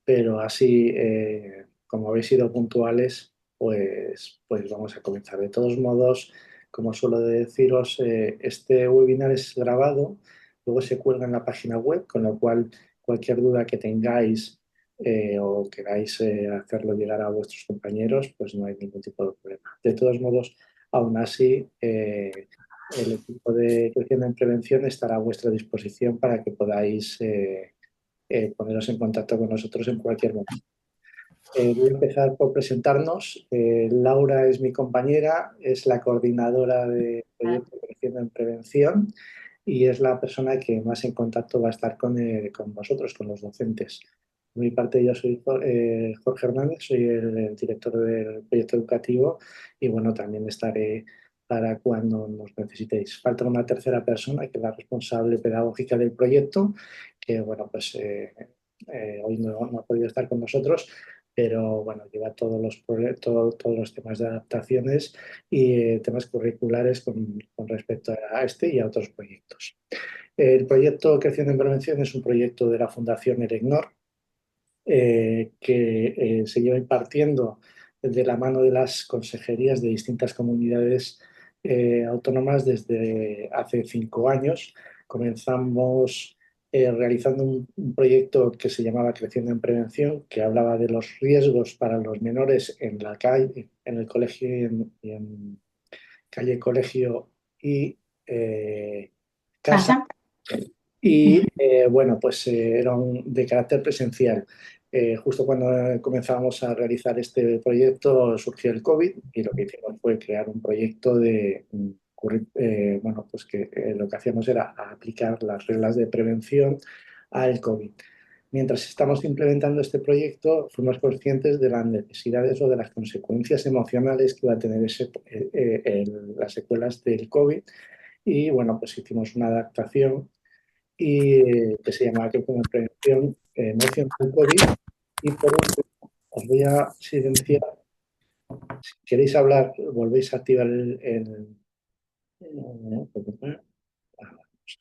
pero así, como habéis sido puntuales, pues vamos a comenzar. De todos modos, como suelo deciros, este webinar es grabado, luego se cuelga en la página web, con lo cual cualquier duda que tengáis o queráis hacerlo llegar a vuestros compañeros, pues no hay ningún tipo de problema. De todos modos, aún así, el equipo de Creciendo en Prevención estará a vuestra disposición para que podáis poneros en contacto con nosotros en cualquier momento. Voy a empezar por presentarnos. Laura es mi compañera, es la coordinadora de proyecto Creciendo en Prevención y es la persona que más en contacto va a estar con vosotros, con los docentes. Por mi parte, yo soy Jorge Hernández, soy el director del proyecto educativo y bueno, también estaré para cuando nos necesitéis. Falta una tercera persona, que es la responsable pedagógica del proyecto, que bueno, pues hoy no ha podido estar con nosotros, pero bueno, lleva todos los temas de adaptaciones y temas curriculares con respecto a este y a otros proyectos. El proyecto Creciendo en Prevención es un proyecto de la Fundación ERECNOR que se lleva impartiendo de la mano de las consejerías de distintas comunidades autónomas desde hace 5 años. Comenzamos realizando un proyecto que se llamaba Creciendo en Prevención, que hablaba de los riesgos para los menores en la calle, en el colegio y en calle, colegio y casa. ¿Pasa? Y bueno, pues era de carácter presencial. Justo cuando comenzábamos a realizar este proyecto surgió el COVID y lo que hicimos fue crear un proyecto bueno, pues que lo que hacíamos era aplicar las reglas de prevención al COVID. Mientras estamos implementando este proyecto, fuimos conscientes de las necesidades o de las consecuencias emocionales que iba a tener las secuelas del COVID y bueno, pues hicimos una adaptación que se llama Creo como Prevención Emocional COVID. Y por último, os voy a silenciar. Si queréis hablar, volvéis a activar vamos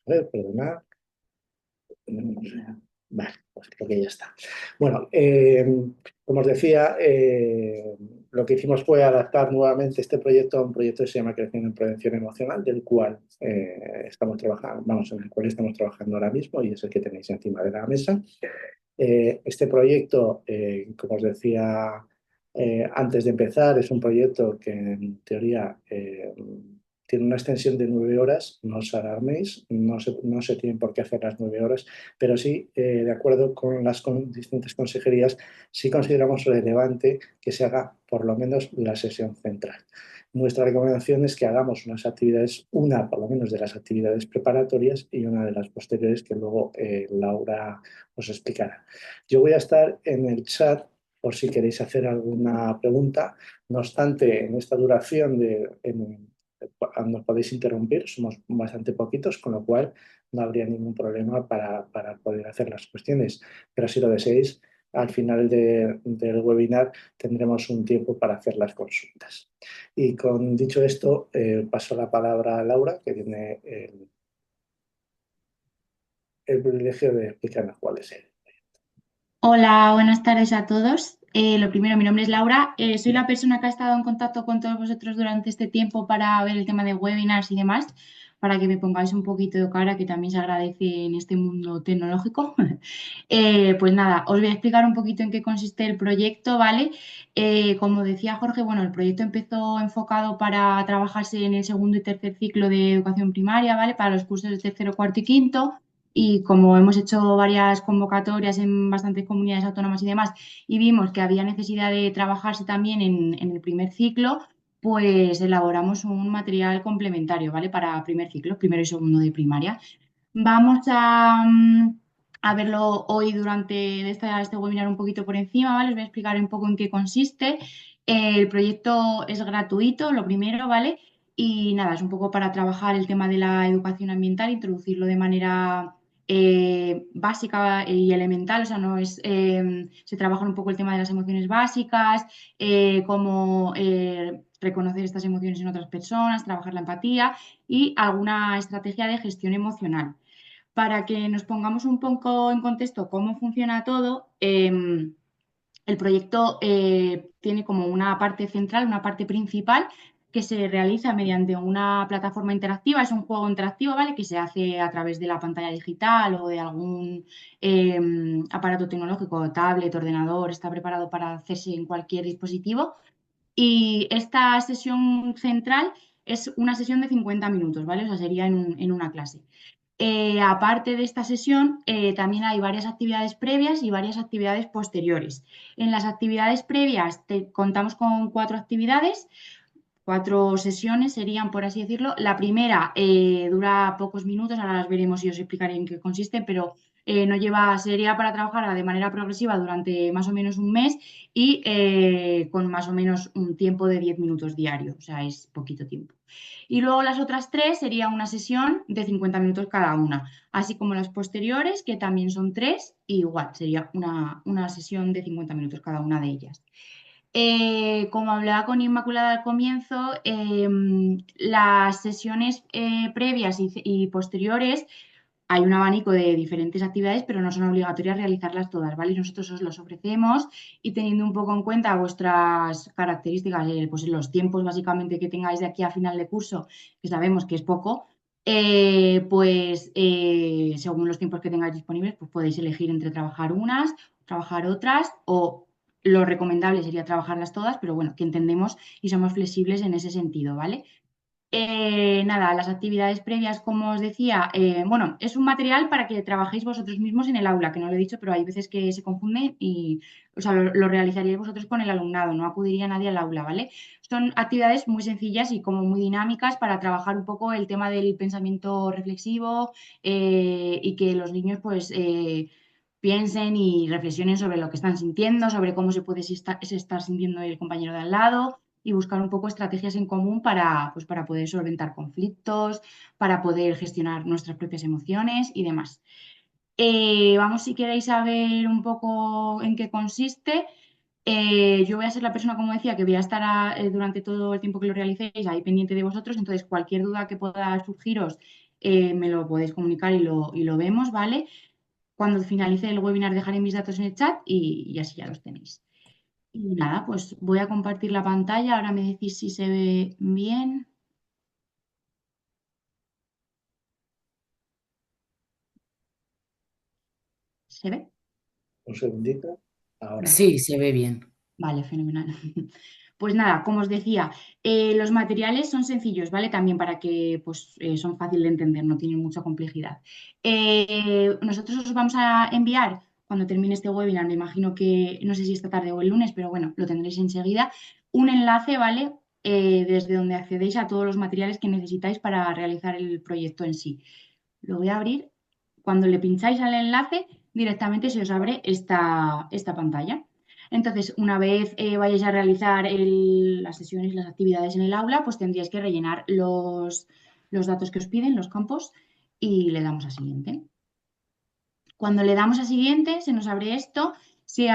a ver, perdonad. Vale, pues creo que ya está. Bueno, como os decía, lo que hicimos fue adaptar nuevamente este proyecto a un proyecto que se llama Creciendo en Prevención Emocional, del cual estamos trabajando, vamos, en el cual estamos trabajando ahora mismo y es el que tenéis encima de la mesa. Este proyecto, como os decía antes de empezar, es un proyecto que en teoría tiene una extensión de 9 horas. No os alarméis, no se tienen por qué hacer las 9 horas, pero sí, de acuerdo con las distintas consejerías, sí consideramos relevante que se haga por lo menos la sesión central. Nuestra recomendación es que hagamos unas actividades, una por lo menos de las actividades preparatorias y una de las posteriores que luego Laura os explicará. Yo voy a estar en el chat por si queréis hacer alguna pregunta. No obstante, en esta duración nos podéis interrumpir, somos bastante poquitos, con lo cual no habría ningún problema para poder hacer las cuestiones. Pero si lo deseáis, al final del webinar tendremos un tiempo para hacer las consultas. Y con dicho esto, paso la palabra a Laura, que tiene el privilegio de explicarnos cuál es él. Hola, buenas tardes a todos. Lo primero, mi nombre es Laura. Soy la persona que ha estado en contacto con todos vosotros durante este tiempo para ver el tema de webinars y demás, para que me pongáis un poquito de cara, que también se agradece en este mundo tecnológico. Pues nada, os voy a explicar un poquito en qué consiste el proyecto, ¿vale? Como decía Jorge, bueno, el proyecto empezó enfocado para trabajarse en el segundo y tercer ciclo de educación primaria, ¿vale? Para los cursos de tercero, cuarto y quinto. Y como hemos hecho varias convocatorias en bastantes comunidades autónomas y demás, y vimos que había necesidad de trabajarse también en el primer ciclo, pues elaboramos un material complementario, ¿vale? Para primer ciclo, primero y segundo de primaria. Vamos a verlo hoy durante este webinar un poquito por encima, ¿vale? Os voy a explicar un poco en qué consiste. El proyecto es gratuito, lo primero, ¿vale? Y nada, es un poco para trabajar el tema de la educación ambiental, introducirlo de manera básica y elemental, o sea, no es, se trabaja un poco el tema de las emociones básicas, cómo reconocer estas emociones en otras personas, trabajar la empatía y alguna estrategia de gestión emocional. Para que nos pongamos un poco en contexto cómo funciona todo, el proyecto tiene como una parte central, una parte principal que se realiza mediante una plataforma interactiva. Es un juego interactivo, ¿vale? Que se hace a través de la pantalla digital o de algún aparato tecnológico, tablet, ordenador, está preparado para hacerse en cualquier dispositivo. Y esta sesión central es una sesión de 50 minutos, ¿vale? O sea, sería en una clase. Aparte de esta sesión, también hay varias actividades previas y varias actividades posteriores. En las actividades previas contamos con 4 actividades, 4 sesiones serían, por así decirlo. La primera dura pocos minutos, ahora las veremos y os explicaré en qué consiste, pero no lleva, sería para trabajar de manera progresiva durante más o menos un mes y con más o menos un tiempo de 10 minutos diario, o sea, es poquito tiempo. Y luego las otras 3 sería una sesión de 50 minutos cada una, así como las posteriores, que también son 3, y igual sería una sesión de 50 minutos cada una de ellas. Como hablaba con Inmaculada al comienzo, las sesiones previas y posteriores hay un abanico de diferentes actividades, pero no son obligatorias realizarlas todas, ¿vale? Nosotros os los ofrecemos y teniendo un poco en cuenta vuestras características, pues los tiempos básicamente que tengáis de aquí a final de curso, que sabemos que es poco, según los tiempos que tengáis disponibles, pues podéis elegir entre trabajar unas, trabajar otras o lo recomendable sería trabajarlas todas, pero bueno, que entendemos y somos flexibles en ese sentido, ¿vale? Nada, las actividades previas, como os decía, bueno, es un material para que trabajéis vosotros mismos en el aula, que no lo he dicho, pero hay veces que se confunden y, o sea, lo realizaríais vosotros con el alumnado, no acudiría nadie al aula, ¿vale? Son actividades muy sencillas y como muy dinámicas para trabajar un poco el tema del pensamiento reflexivo y que los niños, pues, piensen y reflexionen sobre lo que están sintiendo, sobre cómo se estar sintiendo el compañero de al lado y buscar un poco estrategias en común para, pues, para poder solventar conflictos, para poder gestionar nuestras propias emociones y demás. Vamos, si queréis saber un poco en qué consiste. Yo voy a ser la persona, como decía, que voy a estar durante todo el tiempo que lo realicéis ahí pendiente de vosotros, entonces cualquier duda que pueda surgiros me lo podéis comunicar y lo vemos, ¿vale? Cuando finalice el webinar dejaré mis datos en el chat y así ya los tenéis. Y nada, pues voy a compartir la pantalla. Ahora me decís si se ve bien. ¿Se ve? Un segundito. Ahora. Sí, se ve bien. Vale, fenomenal. Pues nada, como os decía, los materiales son sencillos, ¿vale? También para que pues, son fáciles de entender, no tienen mucha complejidad. Nosotros os vamos a enviar, cuando termine este webinar, me imagino que, no sé si esta tarde o el lunes, pero bueno, lo tendréis enseguida, un enlace, ¿vale? Desde donde accedéis a todos los materiales que necesitáis para realizar el proyecto en sí. Lo voy a abrir. Cuando le pincháis al enlace, directamente se os abre esta pantalla. Entonces, una vez vayáis a realizar las sesiones y las actividades en el aula, pues tendríais que rellenar los datos que os piden, los campos, y le damos a siguiente. Cuando le damos a siguiente, se nos abre esto. Si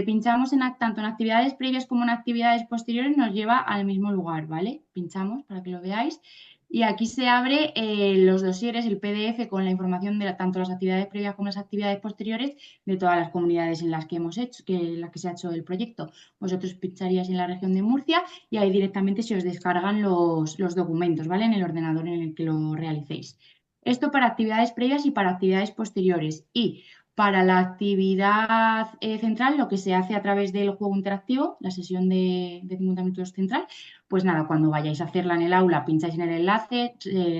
pinchamos tanto en actividades previas como en actividades posteriores, nos lleva al mismo lugar, ¿vale? Pinchamos para que lo veáis. Y aquí se abre los dosieres, el PDF con la información de tanto las actividades previas como las actividades posteriores de todas las comunidades en las que hemos hecho, en las que se ha hecho el proyecto. Vosotros pincharíais en la región de Murcia y ahí directamente se os descargan los documentos, ¿vale? En el ordenador en el que lo realicéis. Esto para actividades previas y para actividades posteriores. Y para la actividad central, lo que se hace a través del juego interactivo, la sesión de 50 minutos central, pues nada, cuando vayáis a hacerla en el aula, pincháis en el enlace,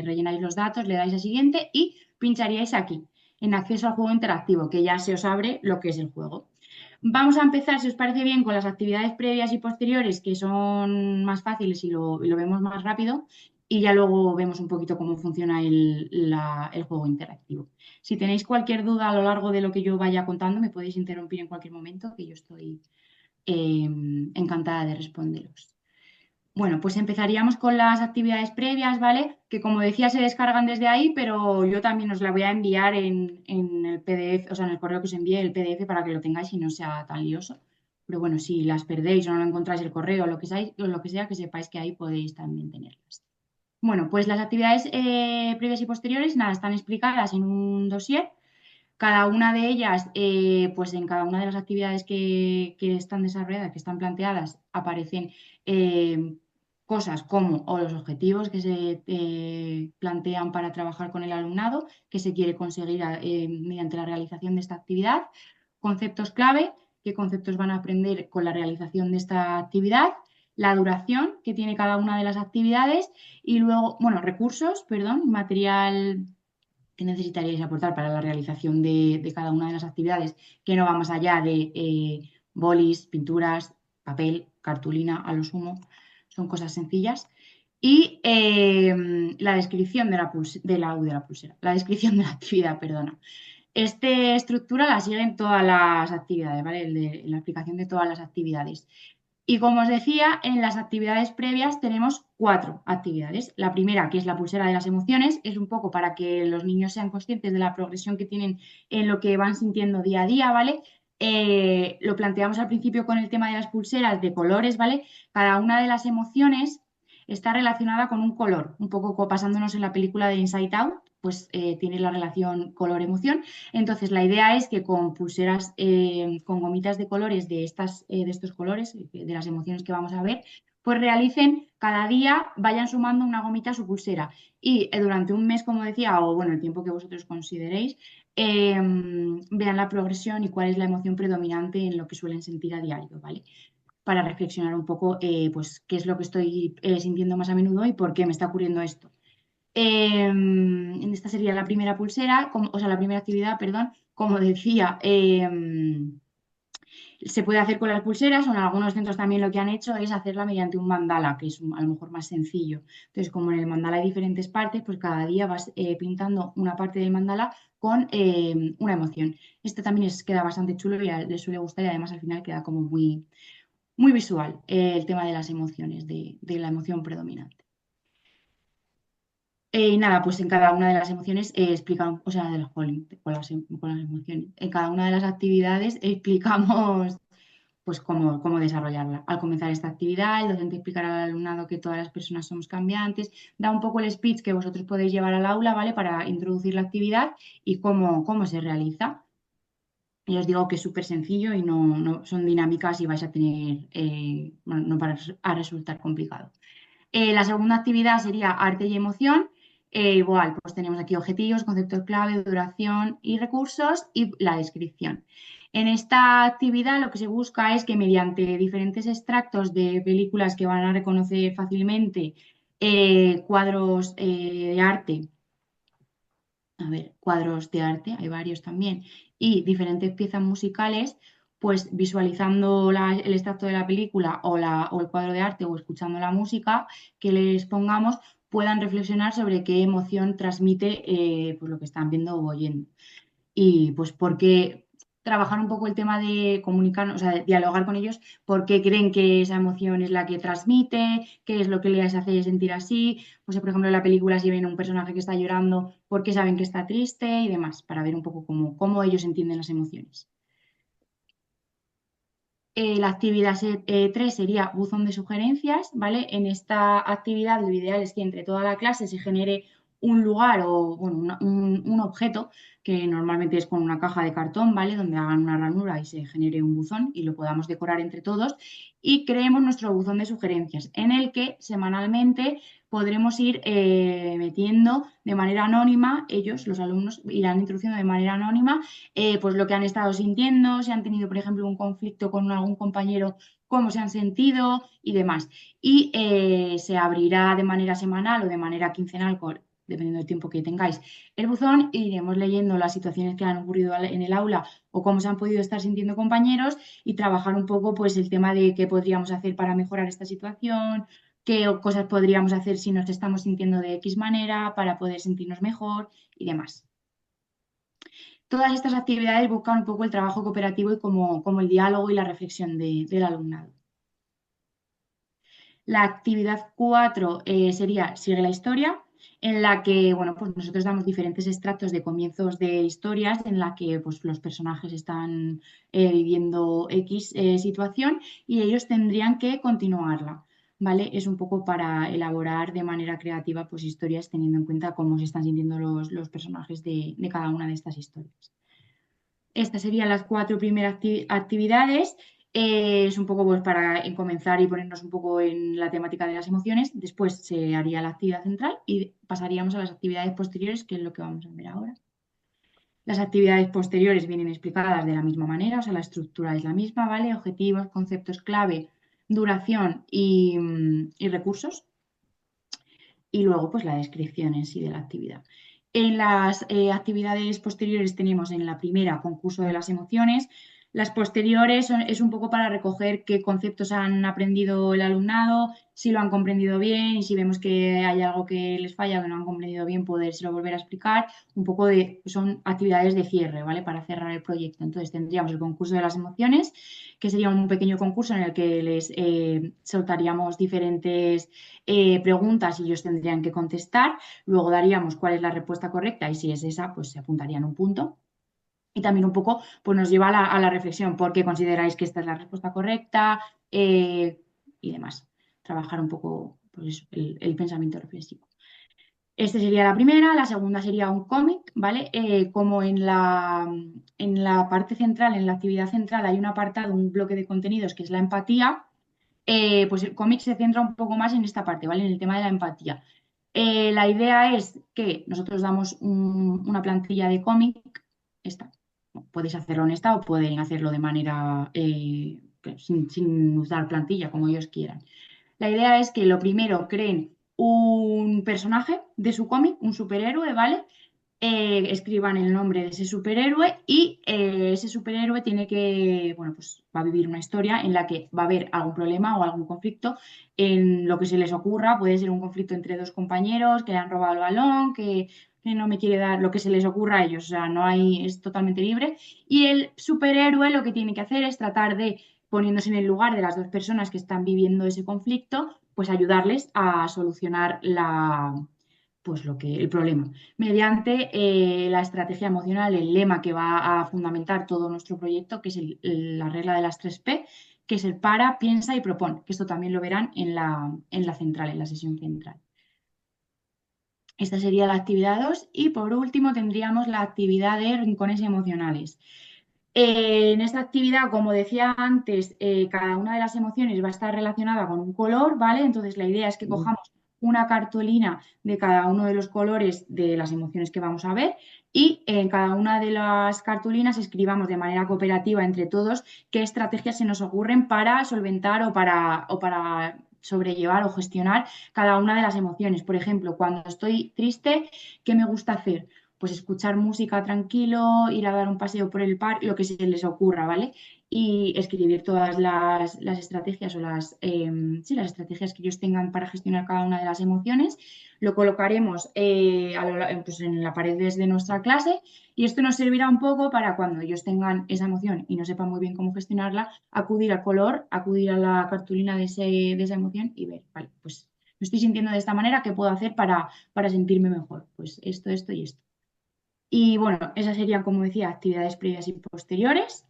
rellenáis los datos, le dais a siguiente y pincharíais aquí, en acceso al juego interactivo, que ya se os abre lo que es el juego. Vamos a empezar, si os parece bien, con las actividades previas y posteriores, que son más fáciles y lo vemos más rápido, y ya luego vemos un poquito cómo funciona el juego interactivo. Si tenéis cualquier duda a lo largo de lo que yo vaya contando, me podéis interrumpir en cualquier momento, que yo estoy eh, encantada de responderos. Bueno, pues empezaríamos con las actividades previas, ¿vale? Que como decía se descargan desde ahí, pero yo también os la voy a enviar en el PDF, o sea, en el correo que os envíe el PDF para que lo tengáis y no sea tan lioso. Pero bueno, si las perdéis o no lo encontráis el correo o lo que sea, que sepáis que ahí podéis también tenerlas. Bueno, pues las actividades previas y posteriores, nada, están explicadas en un dossier. Cada una de ellas, pues en cada una de las actividades que están desarrolladas, que están planteadas, aparecen eh, cosas como o los objetivos que se plantean para trabajar con el alumnado, que se quiere conseguir mediante la realización de esta actividad, conceptos clave, qué conceptos van a aprender con la realización de esta actividad, la duración que tiene cada una de las actividades y luego, bueno, recursos, perdón, material que necesitaríais aportar para la realización de cada una de las actividades, que no va más allá de bolis, pinturas, papel, cartulina, a lo sumo, son cosas sencillas. Y la descripción de la pulsera, la descripción de la actividad, perdona. Esta estructura la siguen todas las actividades, ¿vale? La explicación de todas las actividades. Y como os decía, en las actividades previas tenemos 4 actividades. La primera, que es la pulsera de las emociones, es un poco para que los niños sean conscientes de la progresión que tienen en lo que van sintiendo día a día, ¿vale? Lo planteamos al principio con el tema de las pulseras de colores, ¿vale? Cada una de las emociones está relacionada con un color, un poco como pasándonos en la película de Inside Out, pues tiene la relación color-emoción. Entonces, la idea es que con pulseras, con gomitas de colores de estos colores, de las emociones que vamos a ver, pues realicen cada día, vayan sumando una gomita a su pulsera. Y durante un mes, como decía, o bueno, el tiempo que vosotros consideréis, vean la progresión y cuál es la emoción predominante en lo que suelen sentir a diario, ¿vale? Para reflexionar un poco, pues, qué es lo que estoy sintiendo más a menudo y por qué me está ocurriendo esto. Esta sería la primera pulsera, o sea, la primera actividad, perdón. Como decía, se puede hacer con las pulseras o en algunos centros también lo que han hecho es hacerla mediante un mandala, que es a lo mejor más sencillo. Entonces, como en el mandala hay diferentes partes, pues cada día vas pintando una parte del mandala con una emoción. Este también queda bastante chulo y les suele gustar y además al final queda como muy, muy visual el tema de las emociones, de la emoción predominante. Y nada, pues en cada una de las emociones explicamos, o sea, de los con las emociones, en cada una de las actividades explicamos pues cómo desarrollarla. Al comenzar esta actividad, el docente explicará al alumnado que todas las personas somos cambiantes, da un poco el speech que vosotros podéis llevar al aula, ¿vale? Para introducir la actividad y cómo se realiza. Y os digo que es súper sencillo y no son dinámicas y vais a tener, bueno, no para a resultar complicado. La segunda actividad sería arte y emoción. Igual, pues tenemos aquí objetivos, conceptos clave, duración y recursos y la descripción. En esta actividad lo que se busca es que mediante diferentes extractos de películas que van a reconocer fácilmente, cuadros de arte, a ver, cuadros de arte, hay varios también, y diferentes piezas musicales, pues visualizando el extracto de la película o el cuadro de arte o escuchando la música que les pongamos, puedan reflexionar sobre qué emoción transmite pues lo que están viendo o oyendo. Y pues porque trabajar un poco el tema de comunicar, o sea, de dialogar con ellos, por qué creen que esa emoción es la que transmite, qué es lo que les hace sentir así. Pues, por ejemplo, en la película, si ven un personaje que está llorando, por qué saben que está triste y demás, para ver un poco cómo ellos entienden las emociones. La actividad 3 sería buzón de sugerencias, ¿vale? En esta actividad lo ideal es que entre toda la clase se genere un lugar o bueno, un objeto que normalmente es con una caja de cartón, ¿vale? Donde hagan una ranura y se genere un buzón y lo podamos decorar entre todos y creemos nuestro buzón de sugerencias en el que semanalmente podremos ir metiendo de manera anónima, ellos, los alumnos, irán introduciendo de manera anónima pues lo que han estado sintiendo, si han tenido, por ejemplo, un conflicto con algún compañero, cómo se han sentido y demás. Y se abrirá de manera semanal o de manera quincenal, dependiendo del tiempo que tengáis, el buzón e iremos leyendo las situaciones que han ocurrido en el aula o cómo se han podido estar sintiendo compañeros y trabajar un poco pues el tema de qué podríamos hacer para mejorar esta situación, qué cosas podríamos hacer si nos estamos sintiendo de X manera para poder sentirnos mejor y demás. Todas estas actividades buscan un poco el trabajo cooperativo y como el diálogo y la reflexión del alumnado. La actividad 4 sería Sigue la historia, en la que bueno, pues nosotros damos diferentes extractos de comienzos de historias en la que pues, los personajes están viviendo X situación y ellos tendrían que continuarla. ¿vale? Es un poco para elaborar de manera creativa pues historias teniendo en cuenta cómo se están sintiendo los personajes de cada una de estas historias. Estas serían las cuatro primeras actividades. Es un poco pues, para comenzar y ponernos un poco en la temática de las emociones. Después se haría la actividad central y pasaríamos a las actividades posteriores, que es lo que vamos a ver ahora. Las actividades posteriores vienen explicadas de la misma manera, o sea, la estructura es la misma, ¿vale? Objetivos, conceptos clave, duración y recursos. Y luego, pues la descripción en sí de la actividad. En las actividades posteriores tenemos en la primera concurso de las emociones. Las posteriores es un poco para recoger qué conceptos han aprendido el alumnado, si lo han comprendido bien y si vemos que hay algo que les falla o que no han comprendido bien, podérselo volver a explicar. Un poco son actividades de cierre, ¿vale? Para cerrar el proyecto. Entonces tendríamos el concurso de las emociones, que sería un pequeño concurso en el que les soltaríamos diferentes preguntas y ellos tendrían que contestar. Luego daríamos cuál es la respuesta correcta y si es esa, pues se apuntarían un punto. Y también un poco pues nos lleva a la reflexión, ¿por qué consideráis que esta es la respuesta correcta? Y demás. Trabajar un poco pues, el pensamiento reflexivo. Esta sería la primera, la segunda sería un cómic, ¿vale? Como en la parte central, en la actividad central, hay un apartado, un bloque de contenidos que es la empatía, pues el cómic se centra un poco más en esta parte, ¿vale? En el tema de la empatía. La idea es que nosotros damos una plantilla de cómic, esta. Podéis hacerlo en esta o pueden hacerlo de manera sin usar plantilla, como ellos quieran. La idea es que lo primero creen un personaje de su cómic, un superhéroe, ¿vale? Escriban el nombre de ese superhéroe y ese superhéroe tiene que, bueno, pues va a vivir una historia en la que va a haber algún problema o algún conflicto en lo que se les ocurra. Puede ser un conflicto entre dos compañeros que le han robado el balón, que no me quiere dar lo que se les ocurra a ellos. O sea, no hay, es totalmente libre. Y el superhéroe lo que tiene que hacer es tratar de, poniéndose en el lugar de las dos personas que están viviendo ese conflicto, pues ayudarles a solucionar pues el problema mediante la estrategia emocional, el lema que va a fundamentar todo nuestro proyecto, que es la regla de las 3P, que es el para, piensa y propone, que esto también lo verán en la central, en la sesión central. Esta sería la actividad 2 y por último tendríamos la actividad de rincones emocionales. En esta actividad, como decía antes, cada una de las emociones va a estar relacionada con un color, ¿vale? Entonces la idea es que cojamos una cartulina de cada uno de los colores de las emociones que vamos a ver y en cada una de las cartulinas escribamos de manera cooperativa entre todos qué estrategias se nos ocurren para solventar o para sobrellevar o gestionar cada una de las emociones. Por ejemplo, cuando estoy triste, ¿qué me gusta hacer? Pues escuchar música tranquilo, ir a dar un paseo por el parque, lo que se les ocurra, ¿vale? Y escribir todas las estrategias o sí, las estrategias que ellos tengan para gestionar cada una de las emociones. Lo colocaremos pues en la pared de nuestra clase y esto nos servirá un poco para cuando ellos tengan esa emoción y no sepan muy bien cómo gestionarla, acudir al color, acudir a la cartulina de esa emoción y ver, vale, pues me estoy sintiendo de esta manera, ¿qué puedo hacer para sentirme mejor? Pues esto y esto. Y bueno, esas serían, como decía, actividades previas y posteriores.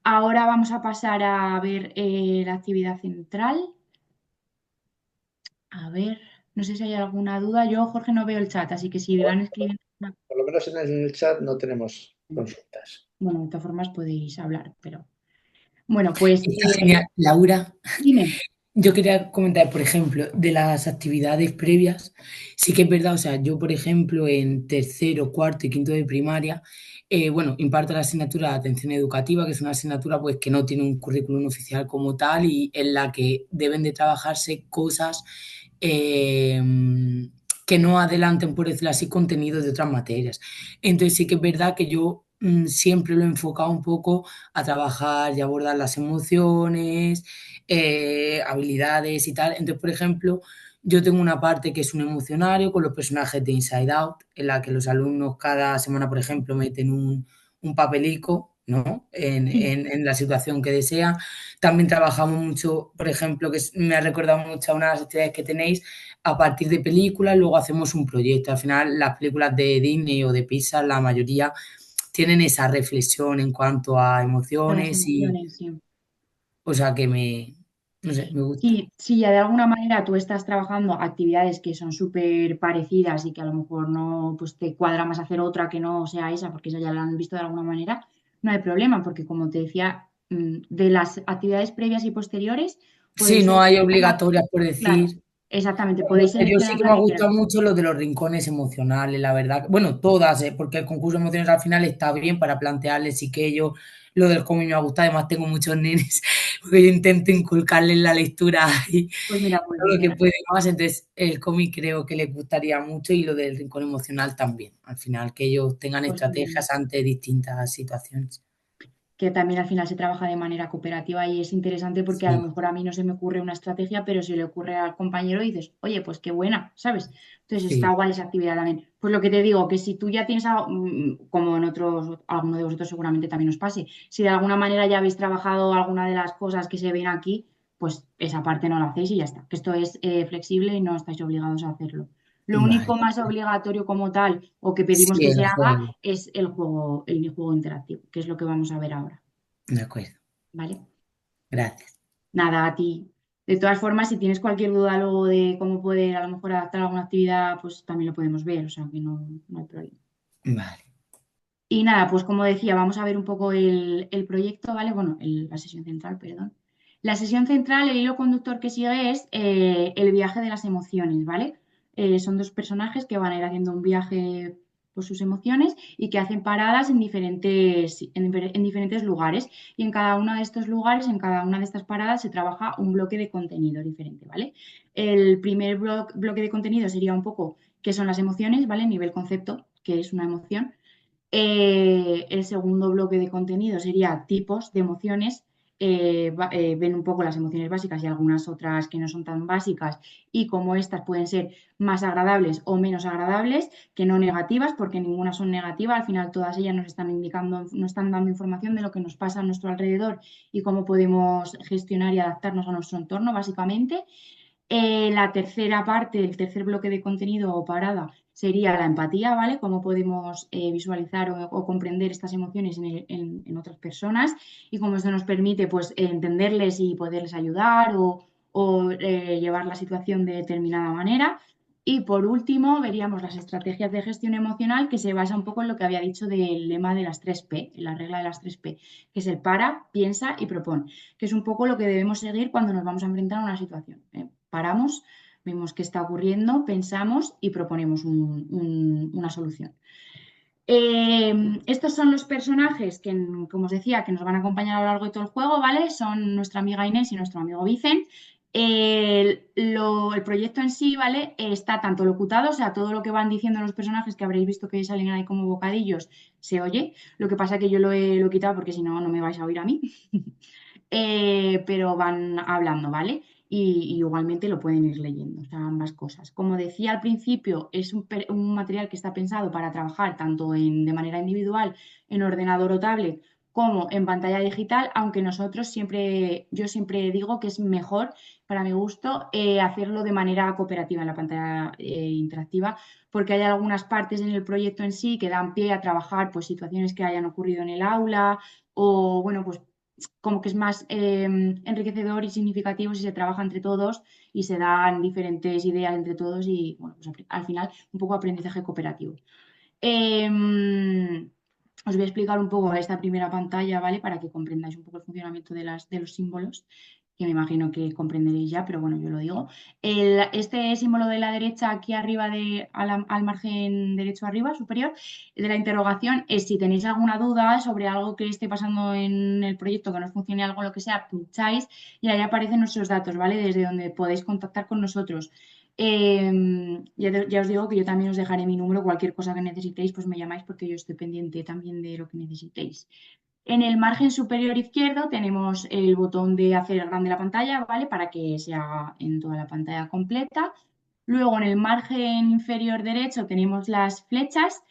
Ahora vamos a pasar a ver la actividad central. A ver, no sé si hay alguna duda. Yo, Jorge, no veo el chat, así que si van escribiendo. Por lo menos en el chat no tenemos consultas. Bueno, de todas formas podéis hablar, pero. Bueno, pues Está genial. Laura, dime. yo quería comentar, por ejemplo, de las actividades previas, sí que es verdad, o sea, yo, por ejemplo, en tercero, cuarto y quinto de primaria, bueno, imparto la asignatura de atención educativa, que es una asignatura pues que no tiene un currículum oficial como tal y en la que deben de trabajarse cosas eh, que no adelanten, por decirlo así, contenidos de otras materias. Entonces sí que es verdad que yo siempre lo he enfocado un poco a trabajar y abordar las emociones, habilidades y tal. Entonces, por ejemplo, yo tengo una parte que es un emocionario con los personajes de Inside Out, en la que los alumnos cada semana, por ejemplo, meten un papelico, ¿no? Sí. En la situación que desean. También trabajamos mucho, por ejemplo, me ha recordado mucho a una de las actividades que tenéis, a partir de películas, luego hacemos un proyecto. Al final, las películas de Disney o de Pixar, la mayoría tienen esa reflexión en cuanto a A las emociones y, emociones, sí. o sea, que me, No sé, me gusta. Si ya de alguna manera tú estás trabajando actividades que son súper parecidas y que a lo mejor no, pues te cuadra más hacer otra que no sea esa, porque esa ya la han visto de alguna manera, no hay problema, porque como te decía, de las actividades previas y posteriores Sí, podéis no hay seleccionar, obligatorias por claro, decir. exactamente, No podéis sé, yo sí seleccionar que la me ha que gustado queráis. mucho lo de los rincones emocionales, la verdad. Bueno, todas, porque el concurso de emociones al final está bien para plantearles sí que yo, lo del cómic me ha gustado, además tengo muchos nenes, porque yo intento inculcarles la lectura y Pues mira, muy todo lo que bien. puede más, entonces el cómic creo que les gustaría mucho y lo del rincón emocional también, al final, que ellos tengan Pues estrategias ante distintas situaciones. que también al final se trabaja de manera cooperativa y es interesante porque a lo Sí, mejor a mí no se me ocurre una estrategia, pero si le ocurre al compañero dices, oye, pues qué buena, ¿sabes? Entonces está sí, guay esa actividad también. Pues lo que te digo, que si tú ya tienes, como en otros, alguno de vosotros seguramente también os pase, si de alguna manera ya habéis trabajado alguna de las cosas que se ven aquí, pues esa parte no la hacéis y ya está. Que esto es flexible y no estáis obligados a hacerlo. Lo único vale. más obligatorio como tal o que pedimos Sí, que el se haga juego, es el juego interactivo, que es lo que vamos a ver ahora. de acuerdo, ¿Vale? gracias. Nada, a ti. De todas formas, si tienes cualquier duda luego de cómo poder a lo mejor adaptar alguna actividad, pues también lo podemos ver, o sea que no hay problema. Vale, Y nada, pues como decía, vamos a ver un poco el proyecto, ¿vale? Bueno, la sesión central, perdón. La sesión central, el hilo conductor que sigue es el viaje de las emociones, ¿vale? Son dos personajes que van a ir haciendo un viaje por sus emociones y que hacen paradas en diferentes lugares. Y en cada uno de estos lugares, en cada una de estas paradas, se trabaja un bloque de contenido diferente, ¿vale? El primer bloque de contenido sería un poco qué son las emociones, ¿vale? Nivel concepto, qué es una emoción. El segundo bloque de contenido sería tipos de emociones. Ven un poco las emociones básicas y algunas otras que no son tan básicas y cómo estas pueden ser más agradables o menos agradables, que no negativas, porque ninguna son negativas. Al final todas ellas nos están indicando, nos están dando información de lo que nos pasa a nuestro alrededor y cómo podemos gestionar y adaptarnos a nuestro entorno, básicamente. La tercera parte, el tercer bloque de contenido o parada sería la empatía, ¿vale? Cómo podemos visualizar o comprender estas emociones en otras personas y cómo esto nos permite, pues, entenderles y poderles ayudar o llevar la situación de determinada manera. Y por último, veríamos las estrategias de gestión emocional, que se basa un poco en lo que había dicho del lema de las 3P, en la regla de las 3P, que es el para, piensa y propone, que es un poco lo que debemos seguir cuando nos vamos a enfrentar a una situación. Paramos, vemos qué está ocurriendo, pensamos y proponemos una solución. Estos son los personajes que, como os decía, que nos van a acompañar a lo largo de todo el juego, ¿vale? Son nuestra amiga Inés y nuestro amigo Vicen. El proyecto en sí, ¿vale? Está tanto locutado, o sea, todo lo que van diciendo los personajes que habréis visto que salen ahí como bocadillos, se oye. Lo que pasa es que yo lo he quitado porque si no, no me vais a oír a mí. Pero van hablando, ¿vale? Y igualmente lo pueden ir leyendo, o sea, ambas cosas. Como decía al principio, es un material que está pensado para trabajar tanto de manera individual en ordenador o tablet como en pantalla digital, aunque yo siempre digo que es mejor, para mi gusto, hacerlo de manera cooperativa en la pantalla interactiva, porque hay algunas partes en el proyecto en sí que dan pie a trabajar pues, situaciones que hayan ocurrido en el aula o, bueno, pues como que es más enriquecedor y significativo si se trabaja entre todos y se dan diferentes ideas entre todos y, bueno, pues al final un poco aprendizaje cooperativo. Eh, Os voy a explicar un poco esta primera pantalla, ¿vale? Para que comprendáis un poco el funcionamiento de los símbolos, que me imagino que comprenderéis ya, pero bueno, yo lo digo. Este símbolo de la derecha, aquí arriba, al margen derecho arriba, superior, de la interrogación, es si tenéis alguna duda sobre algo que esté pasando en el proyecto, que no os funcione algo, lo que sea, pincháis y ahí aparecen nuestros datos, ¿vale? Desde donde podéis contactar con nosotros. Ya os digo que yo también os dejaré mi número, cualquier cosa que necesitéis, pues me llamáis porque yo estoy pendiente también de lo que necesitéis. En el margen superior izquierdo tenemos el botón de hacer grande la pantalla, ¿vale? Para que se haga en toda la pantalla completa. Luego en el margen inferior derecho tenemos las flechas.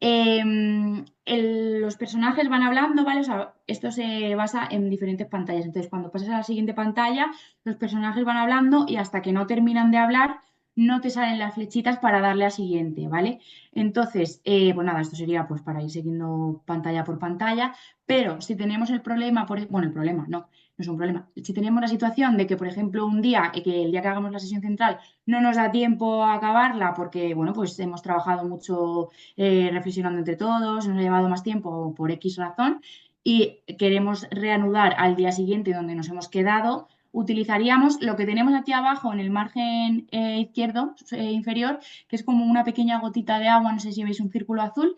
Los personajes van hablando, ¿vale? O sea, esto se basa en diferentes pantallas. Entonces, cuando pasas a la siguiente pantalla, los personajes van hablando y hasta que no terminan de hablar, no te salen las flechitas para darle a siguiente, ¿vale? Entonces, pues nada, esto sería pues para ir siguiendo pantalla por pantalla, pero si tenemos el problema, bueno, el problema no. no es un problema. Si tenemos la situación de que, por ejemplo, un día, que el día que hagamos la sesión central no nos da tiempo a acabarla porque, bueno, pues hemos trabajado mucho reflexionando entre todos, nos ha llevado más tiempo por X razón y queremos reanudar al día siguiente donde nos hemos quedado, utilizaríamos lo que tenemos aquí abajo en el margen izquierdo inferior, que es como una pequeña gotita de agua, no sé si veis un círculo azul.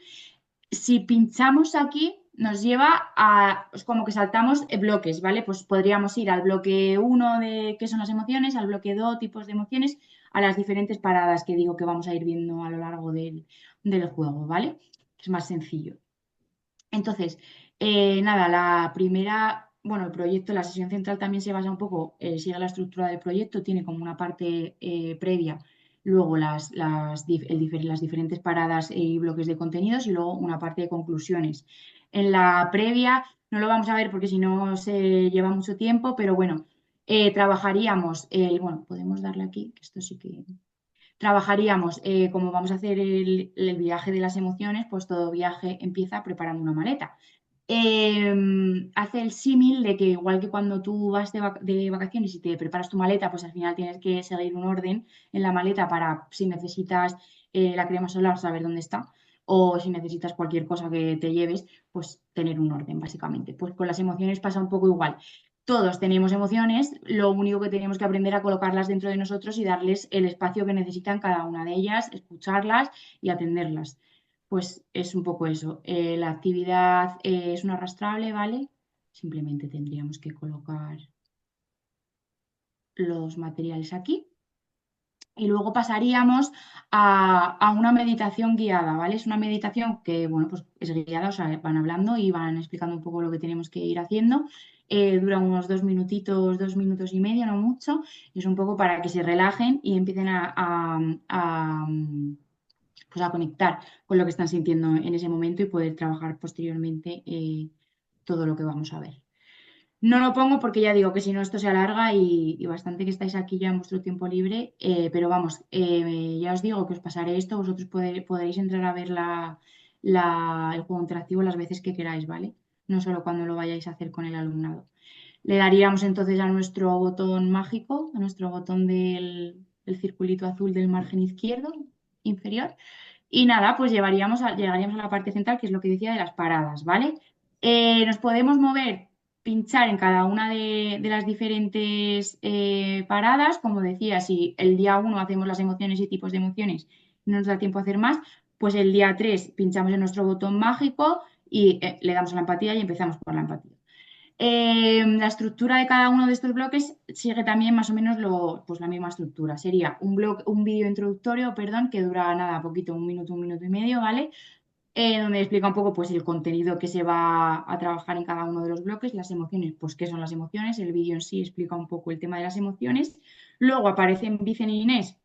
Si pinchamos aquí, nos lleva a, es como que saltamos bloques, ¿vale? Pues podríamos ir al bloque uno de qué son las emociones, al bloque 2 tipos de emociones, a las diferentes paradas que digo que vamos a ir viendo a lo largo del juego, ¿vale? Es más sencillo. Entonces, nada, la primera, bueno, el proyecto, la sesión central también se basa un poco, sigue la estructura del proyecto, tiene como una parte previa, luego las diferentes paradas y bloques de contenidos y luego una parte de conclusiones. En la previa no lo vamos a ver porque si no se lleva mucho tiempo, pero bueno, trabajaríamos bueno, podemos darle aquí, que esto sí que trabajaríamos, como vamos a hacer el viaje de las emociones, pues todo viaje empieza preparando una maleta. Hace el símil de que igual que cuando tú vas de vacaciones y te preparas tu maleta, pues al final tienes que seguir un orden en la maleta para si necesitas la crema solar saber dónde está o si necesitas cualquier cosa que te lleves, pues tener un orden básicamente. Pues con las emociones pasa un poco igual. Todos tenemos emociones, lo único que tenemos que aprender a colocarlas dentro de nosotros y darles el espacio que necesitan cada una de ellas, escucharlas y atenderlas. Pues es un poco eso. La actividad es una arrastrable, ¿vale? Simplemente tendríamos que colocar los materiales aquí. Y luego pasaríamos a una meditación guiada, ¿vale? Es una meditación que, bueno, pues es guiada, o sea, van hablando y van explicando un poco lo que tenemos que ir haciendo. Dura unos 2 minutitos, 2 minutos y medio, no mucho. Y es un poco para que se relajen y empiecen pues a conectar con lo que están sintiendo en ese momento y poder trabajar posteriormente todo lo que vamos a ver. No lo pongo porque ya digo que si no esto se alarga y bastante que estáis aquí ya en vuestro tiempo libre, pero vamos, ya os digo que os pasaré esto, vosotros podréis entrar a ver el juego interactivo las veces que queráis, ¿vale? No solo cuando lo vayáis a hacer con el alumnado. Le daríamos entonces a nuestro botón mágico, a nuestro botón del circulito azul del margen izquierdo inferior. Y nada, pues llegaríamos a la parte central, que es lo que decía de las paradas, ¿vale? Nos podemos mover, pinchar en cada una de las diferentes paradas. Como decía, si el día 1 hacemos las emociones y tipos de emociones, no nos da tiempo a hacer más, pues el día 3 pinchamos en nuestro botón mágico y le damos a la empatía y empezamos por la empatía. La estructura de cada uno de estos bloques sigue también más o menos pues la misma estructura. Sería un vídeo introductorio, perdón, que dura nada, poquito, 1 minuto, 1 minuto y medio, ¿vale? Donde explica un poco pues, el contenido que se va a trabajar en cada uno de los bloques, las emociones, pues qué son las emociones, el vídeo en sí explica un poco el tema de las emociones. Luego aparecen Vicen y Inés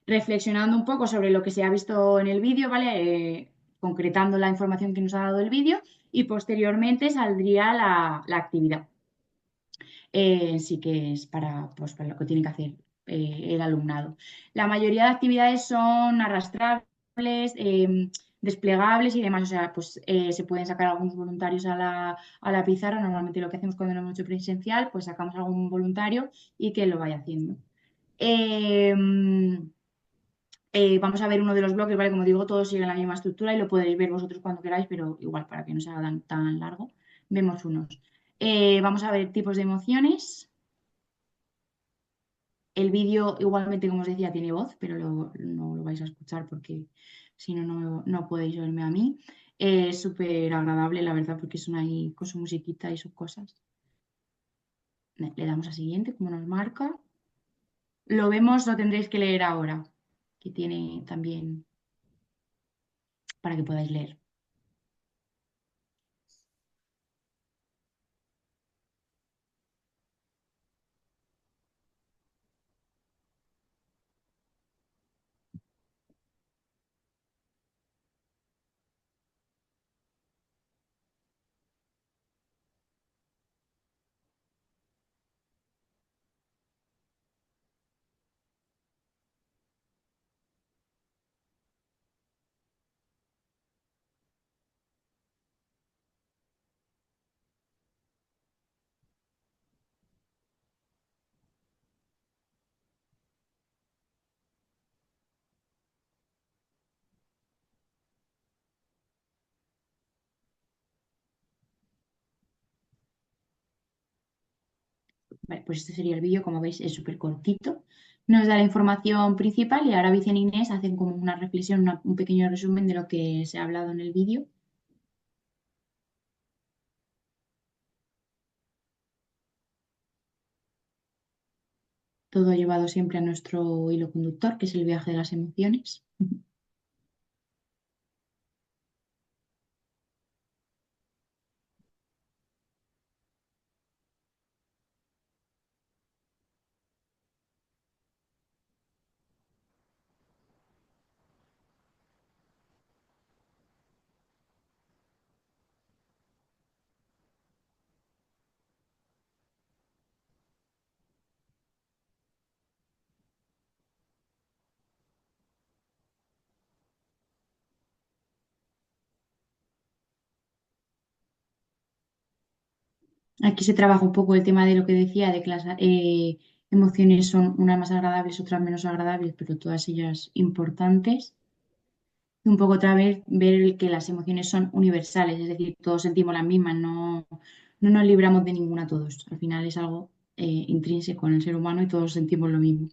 reflexionando un poco sobre lo que se ha visto en el vídeo, ¿vale? Concretando la información que nos ha dado el vídeo y posteriormente saldría la actividad. Sí que es pues, para lo que tiene que hacer el alumnado. La mayoría de actividades son arrastrables, desplegables y demás. O sea, pues se pueden sacar algunos voluntarios a la pizarra. Normalmente lo que hacemos cuando no hemos hecho presencial, pues sacamos algún voluntario y que lo vaya haciendo. Vamos a ver uno de los bloques, ¿vale? Como digo, todos siguen la misma estructura y lo podréis ver vosotros cuando queráis, pero igual para que no se haga tan largo, vemos unos. Vamos a ver tipos de emociones. El vídeo, igualmente, como os decía, tiene voz, pero no lo vais a escuchar porque si no, no podéis oírme a mí. Es súper agradable, la verdad, porque son ahí con su musiquita y sus cosas. Le damos a siguiente, como nos marca. Lo vemos, lo tendréis que leer ahora, que tiene también para que podáis leer. Vale, pues este sería el vídeo, como veis, es súper cortito. Nos da la información principal y ahora Vicen e Inés hacen como una reflexión, un pequeño resumen de lo que se ha hablado en el vídeo. Todo llevado siempre a nuestro hilo conductor, que es el viaje de las emociones. Aquí se trabaja un poco el tema de lo que decía, de que las emociones son unas más agradables, otras menos agradables, pero todas ellas importantes. Y un poco otra vez ver que las emociones son universales, es decir, todos sentimos las mismas, no nos libramos de ninguna todos. Al final es algo intrínseco en el ser humano y todos sentimos lo mismo.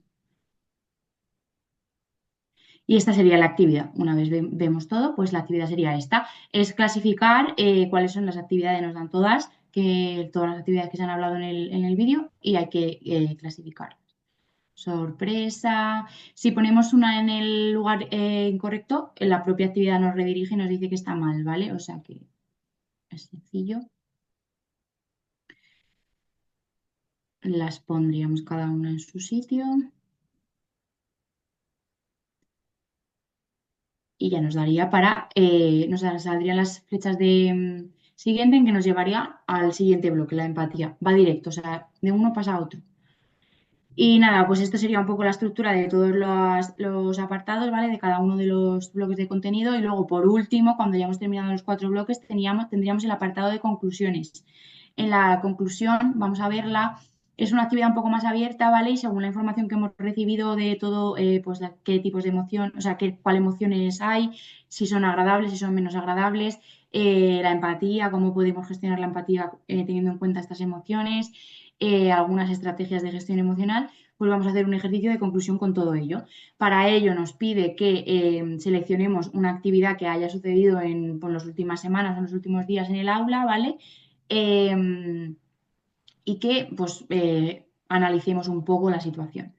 Y esta sería la actividad. Una vez vemos todo, pues la actividad sería esta. Es clasificar cuáles son las actividades, nos dan todas las actividades que se han hablado en el vídeo y hay que clasificar. Sorpresa. Si ponemos una en el lugar incorrecto, la propia actividad nos redirige y nos dice que está mal, ¿vale? O sea que es sencillo. Las pondríamos cada una en su sitio. Y ya nos daría saldrían las flechas de siguiente en que nos llevaría al siguiente bloque, la empatía. Va directo, o sea, de uno pasa a otro. Y nada, pues esto sería un poco la estructura de todos los apartados, ¿vale? De cada uno de los bloques de contenido. Y luego, por último, cuando ya hemos terminado los 4 bloques, tendríamos el apartado de conclusiones. En la conclusión, vamos a verla, es una actividad un poco más abierta, ¿vale? Y según la información que hemos recibido de todo, pues qué tipos de emoción, o sea, cuáles emociones hay, si son agradables, si son menos agradables, la empatía, cómo podemos gestionar la empatía teniendo en cuenta estas emociones, algunas estrategias de gestión emocional, pues vamos a hacer un ejercicio de conclusión con todo ello. Para ello nos pide que seleccionemos una actividad que haya sucedido en las últimas semanas o en los últimos días en el aula, ¿vale? Y que pues analicemos un poco la situación.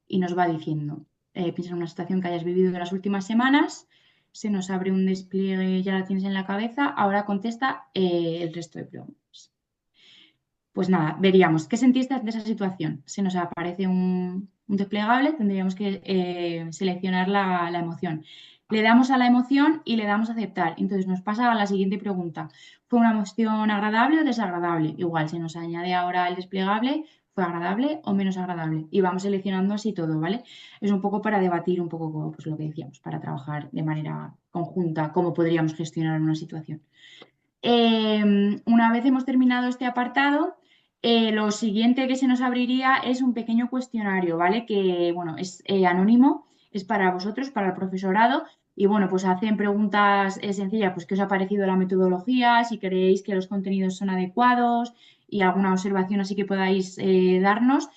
Y nos va diciendo, piensa en una situación que hayas vivido en las últimas semanas, se nos abre un despliegue, ya la tienes en la cabeza, ahora contesta el resto de preguntas. Pues nada, veríamos, ¿qué sentiste ante esa situación? Se nos aparece un desplegable, tendríamos que seleccionar la emoción. Le damos a la emoción y le damos a aceptar. Entonces nos pasa a la siguiente pregunta. ¿Fue una emoción agradable o desagradable? Igual se nos añade ahora el desplegable, ¿fue agradable o menos agradable? Y vamos seleccionando así todo, ¿vale? Es un poco para debatir un poco pues, lo que decíamos, para trabajar de manera conjunta cómo podríamos gestionar una situación. Una vez hemos terminado este apartado, lo siguiente que se nos abriría es un pequeño cuestionario, ¿vale? Que, bueno, es anónimo, es para vosotros, para el profesorado, y bueno, pues hacen preguntas sencillas, pues qué os ha parecido la metodología, si creéis que los contenidos son adecuados y alguna observación así que podáis darnos.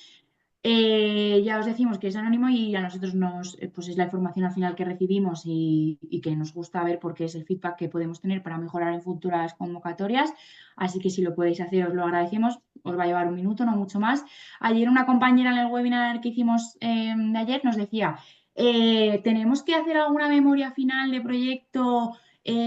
Ya os decimos que es anónimo y a nosotros pues es la información al final que recibimos y que nos gusta ver porque es el feedback que podemos tener para mejorar en futuras convocatorias. Así que si lo podéis hacer, os lo agradecemos. Os va a llevar un minuto, no mucho más. Ayer una compañera en el webinar que hicimos de ayer nos decía, ¿tenemos que hacer alguna memoria final de proyecto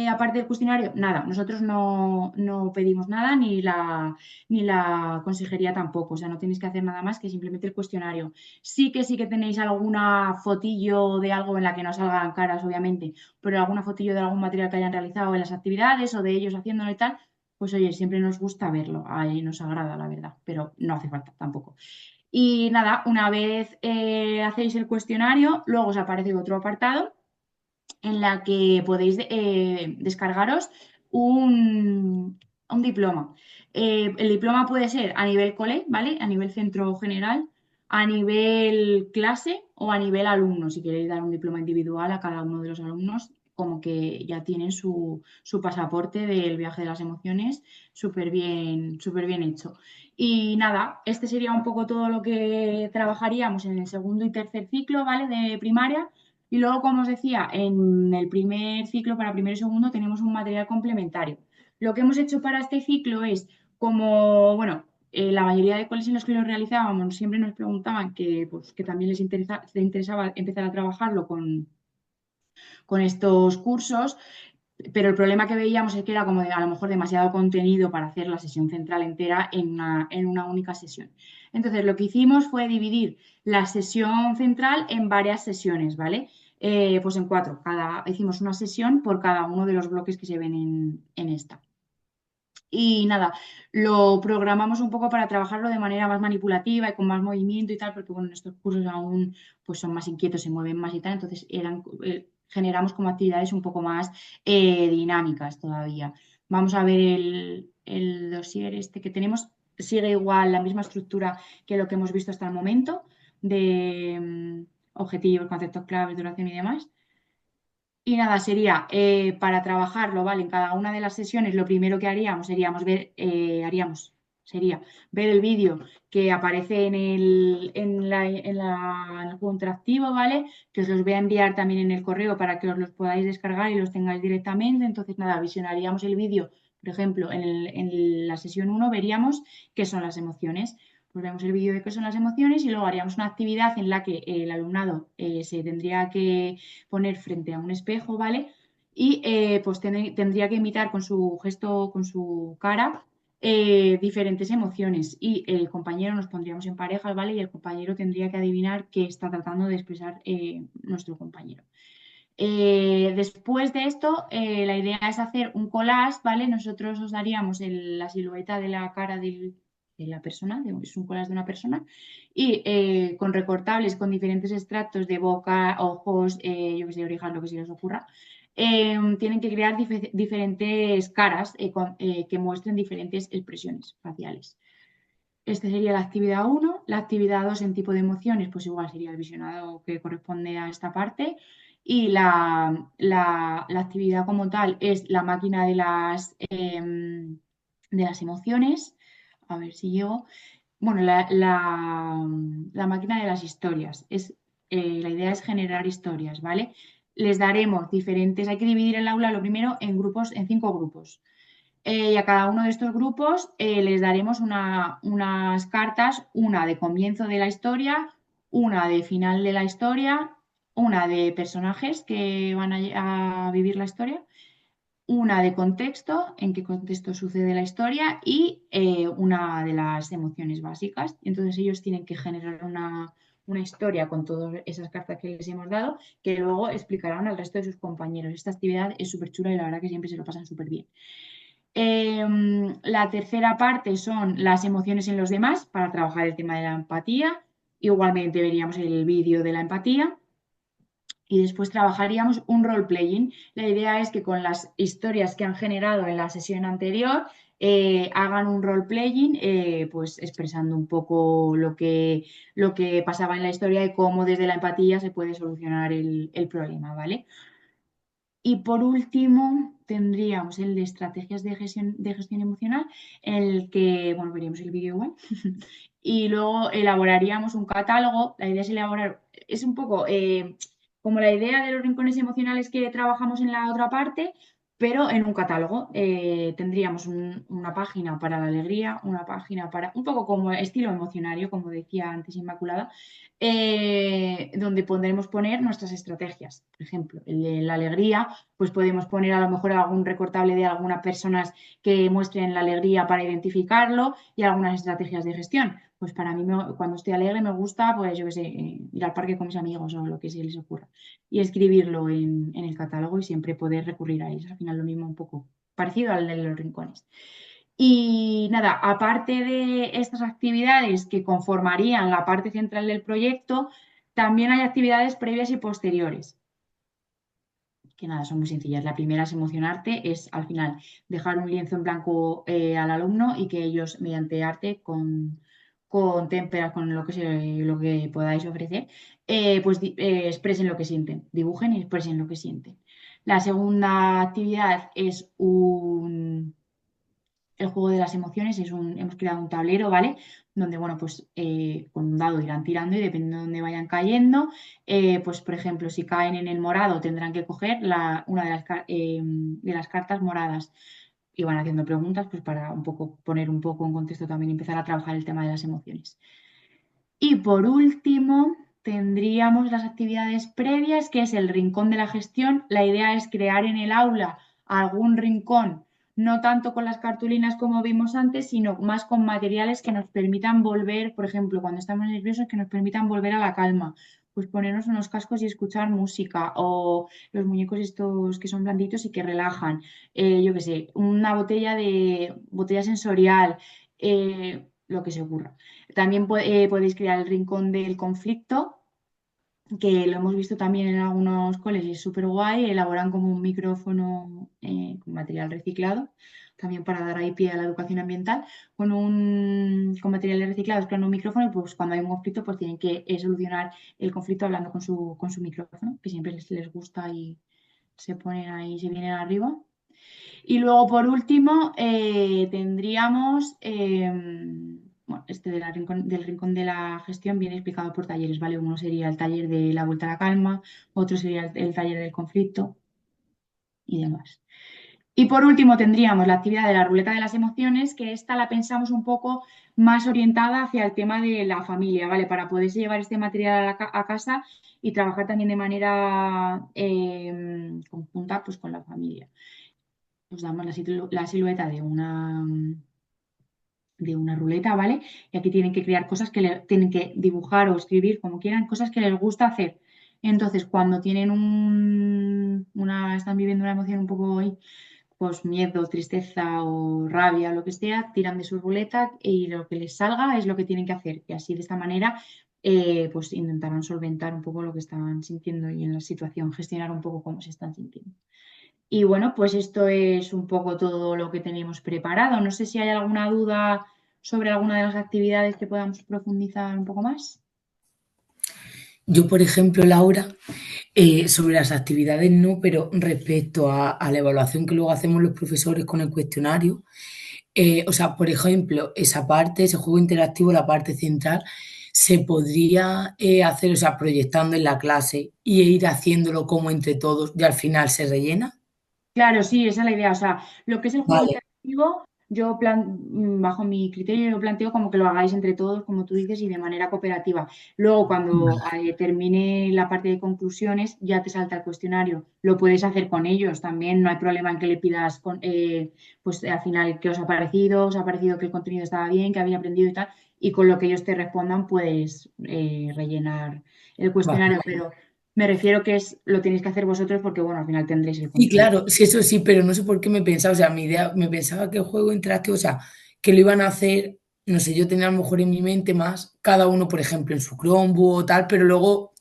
aparte del cuestionario? Nada, nosotros no pedimos nada ni la consejería tampoco, o sea, no tenéis que hacer nada más que simplemente el cuestionario. Sí que tenéis alguna fotillo de algo en la que no salgan caras, obviamente, pero alguna fotillo de algún material que hayan realizado en las actividades o de ellos haciéndolo y tal, pues oye, siempre nos gusta verlo, ahí nos agrada, la verdad, pero no hace falta tampoco. Y nada, una vez hacéis el cuestionario, luego os aparece otro apartado en la que podéis descargaros un diploma. El diploma puede ser a nivel cole, ¿vale? A nivel centro general, a nivel clase o a nivel alumno. Si queréis dar un diploma individual a cada uno de los alumnos, como que ya tienen su pasaporte del viaje de las emociones súper bien hecho. Y nada, este sería un poco todo lo que trabajaríamos en el segundo y tercer ciclo, ¿vale? De primaria. Y luego, como os decía, en el primer ciclo, para primero y segundo, tenemos un material complementario. Lo que hemos hecho para este ciclo es, como, bueno, la mayoría de coles en los que lo realizábamos siempre nos preguntaban que, pues, que también les interesaba empezar a trabajarlo con estos cursos, pero el problema que veíamos es que era como a lo mejor demasiado contenido para hacer la sesión central entera en una única sesión. Entonces, lo que hicimos fue dividir la sesión central en varias sesiones, ¿vale? Pues en 4. Hicimos una sesión por cada uno de los bloques que se ven en esta. Y nada, lo programamos un poco para trabajarlo de manera más manipulativa y con más movimiento y tal, porque bueno, estos cursos aún pues son más inquietos, se mueven más y tal, entonces generamos como actividades un poco más dinámicas todavía. Vamos a ver el dossier este que tenemos, sigue igual la misma estructura que lo que hemos visto hasta el momento, de objetivos, conceptos claves, duración y demás. Y nada, sería para trabajarlo, ¿vale? En cada una de las sesiones, lo primero que haríamos sería ver el vídeo que aparece en el juego interactivo, ¿vale? Que os los voy a enviar también en el correo para que os los podáis descargar y los tengáis directamente. Entonces, nada, visionaríamos el vídeo, por ejemplo, en la sesión uno veríamos qué son las emociones. Pues vemos el vídeo de qué son las emociones y luego haríamos una actividad en la que el alumnado se tendría que poner frente a un espejo, ¿vale? Y pues tendría que imitar con su gesto, con su cara, diferentes emociones. Y el compañero nos pondríamos en parejas, ¿vale? Y el compañero tendría que adivinar qué está tratando de expresar nuestro compañero. Después de esto, la idea es hacer un collage, ¿vale? Nosotros os daríamos la silueta de la cara de la persona, es un collage de una persona, y con recortables, con diferentes extractos de boca, ojos, yo que sé, orejas, lo que se les ocurra, tienen que crear diferentes caras que muestren diferentes expresiones faciales. Esta sería la actividad uno. La actividad 2 en tipo de emociones, pues igual sería el visionado que corresponde a esta parte. Y la actividad como tal es la máquina de las emociones. A ver si llego. Bueno, la máquina de las historias. La idea es generar historias, ¿vale? Les daremos diferentes, hay que dividir el aula lo primero en grupos, en 5 grupos. Y a cada uno de estos grupos les daremos unas cartas, una de comienzo de la historia, una de final de la historia, una de personajes que van a vivir la historia, una de contexto, en qué contexto sucede la historia y una de las emociones básicas. Entonces ellos tienen que generar una historia con todas esas cartas que les hemos dado, que luego explicarán al resto de sus compañeros. Esta actividad es súper chula y la verdad que siempre se lo pasan súper bien. La tercera parte son las emociones en los demás para trabajar el tema de la empatía. Igualmente veríamos el vídeo de la empatía y después trabajaríamos un role-playing. La idea es que con las historias que han generado en la sesión anterior hagan un role-playing, pues expresando un poco lo que pasaba en la historia y cómo desde la empatía se puede solucionar el problema, ¿vale? Y por último, tendríamos el de estrategias de gestión emocional, en el que, bueno, veríamos el vídeo igual, y luego elaboraríamos un catálogo. La idea es elaborar, es un poco como la idea de los rincones emocionales que trabajamos en la otra parte, pero en un catálogo. Tendríamos una página para la alegría, una página para, un poco como estilo emocionario, como decía antes Inmaculada, donde podremos poner nuestras estrategias. Por ejemplo, el de la alegría, pues podemos poner a lo mejor algún recortable de algunas personas que muestren la alegría para identificarlo y algunas estrategias de gestión. Pues para mí, cuando estoy alegre, me gusta, pues yo qué sé, ir al parque con mis amigos o lo que se les ocurra. Y escribirlo en el catálogo y siempre poder recurrir a ellos. Al final lo mismo un poco parecido al de los rincones. Y nada, aparte de estas actividades que conformarían la parte central del proyecto, también hay actividades previas y posteriores, que nada, son muy sencillas. La primera es emocionarte, es al final dejar un lienzo en blanco al alumno y que ellos, mediante arte, con témperas, con lo que podáis ofrecer, pues expresen lo que sienten, dibujen y expresen lo que sienten. La segunda actividad es el juego de las emociones. Hemos creado un tablero, ¿vale? Donde, bueno, pues con un dado irán tirando y dependiendo de dónde vayan cayendo, pues por ejemplo, si caen en el morado tendrán que coger una de las cartas moradas y van haciendo preguntas pues para un poco poner un poco en contexto también y empezar a trabajar el tema de las emociones. Y por último, tendríamos las actividades previas, que es el rincón de la gestión. La idea es crear en el aula algún rincón, no tanto con las cartulinas como vimos antes, sino más con materiales que nos permitan volver, por ejemplo, cuando estamos nerviosos, que nos permitan volver a la calma. Pues ponernos unos cascos y escuchar música, o los muñecos estos que son blanditos y que relajan. Yo qué sé, una botella sensorial, lo que se ocurra. También podéis crear el rincón del conflicto, que lo hemos visto también en algunos coles y es súper guay. Elaboran como un micrófono con material reciclado, también para dar ahí pie a la educación ambiental. Con materiales reciclados crean un micrófono y pues cuando hay un conflicto pues tienen que solucionar el conflicto hablando con su micrófono, que siempre les gusta y se ponen ahí, se vienen arriba. Y luego, por último, tendríamos, bueno, este del rincón de la gestión viene explicado por talleres, ¿vale? Uno sería el taller de la vuelta a la calma, otro sería el taller del conflicto y demás. Y por último, tendríamos la actividad de la ruleta de las emociones, que esta la pensamos un poco más orientada hacia el tema de la familia, ¿vale? Para poderse llevar este material a casa y trabajar también de manera conjunta pues, con la familia. Nos damos la silueta de una ruleta, ¿vale? Y aquí tienen que crear cosas tienen que dibujar o escribir como quieran, cosas que les gusta hacer. Entonces, cuando tienen están viviendo una emoción un poco pues miedo, tristeza o rabia, lo que sea, tiran de su ruleta y lo que les salga es lo que tienen que hacer. Y así de esta manera, pues intentarán solventar un poco lo que están sintiendo y en la situación gestionar un poco cómo se están sintiendo. Y bueno, pues esto es un poco todo lo que teníamos preparado. No sé si hay alguna duda sobre alguna de las actividades que podamos profundizar un poco más. Yo, por ejemplo, Laura, sobre las actividades no, pero respecto a la evaluación que luego hacemos los profesores con el cuestionario, o sea, por ejemplo, esa parte, ese juego interactivo, la parte central, se podría hacer, o sea, proyectando en la clase y ir haciéndolo como entre todos y al final se rellena. Claro, sí, esa es la idea. O sea, lo que es el juego Vale, interactivo, bajo mi criterio, yo planteo como que lo hagáis entre todos, como tú dices, y de manera cooperativa. Luego, cuando termine la parte de conclusiones, ya te salta el cuestionario. Lo puedes hacer con ellos también, no hay problema en que le pidas, pues al final, qué os ha parecido que el contenido estaba bien, que habéis aprendido y tal, y con lo que ellos te respondan, puedes rellenar el cuestionario, vale. pero me refiero que lo tenéis que hacer vosotros porque, bueno, al final tendréis el Sí, control. claro, sí, eso sí, pero no sé por qué me pensaba, o sea, mi idea, me pensaba que el juego interactivo, o sea, que lo iban a hacer, no sé, yo tenía a lo mejor en mi mente más, cada uno, por ejemplo, en su Chromebook o tal, pero luego,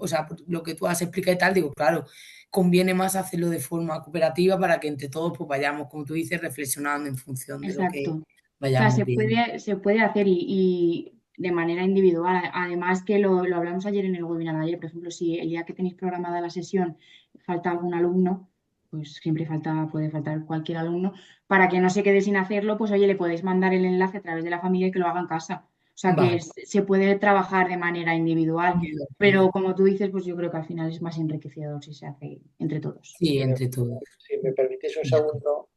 o sea, por lo que tú has explicado y tal, digo, claro, conviene más hacerlo de forma cooperativa para que entre todos, pues vayamos, como tú dices, reflexionando en función de lo que Exacto. O sea, vayamos viendo. se puede hacer y de manera individual. Además que lo hablamos ayer en el webinar de ayer, por ejemplo, si el día que tenéis programada la sesión falta algún alumno, pues siempre puede faltar cualquier alumno, para que no se quede sin hacerlo, pues oye, le podéis mandar el enlace a través de la familia y que lo haga en casa. O sea que Vale, se puede trabajar de manera individual, de acuerdo. pero como tú dices, pues yo creo que al final es más enriquecedor si se hace entre todos. Sí, entre todos. Si me permitís un De acuerdo. segundo,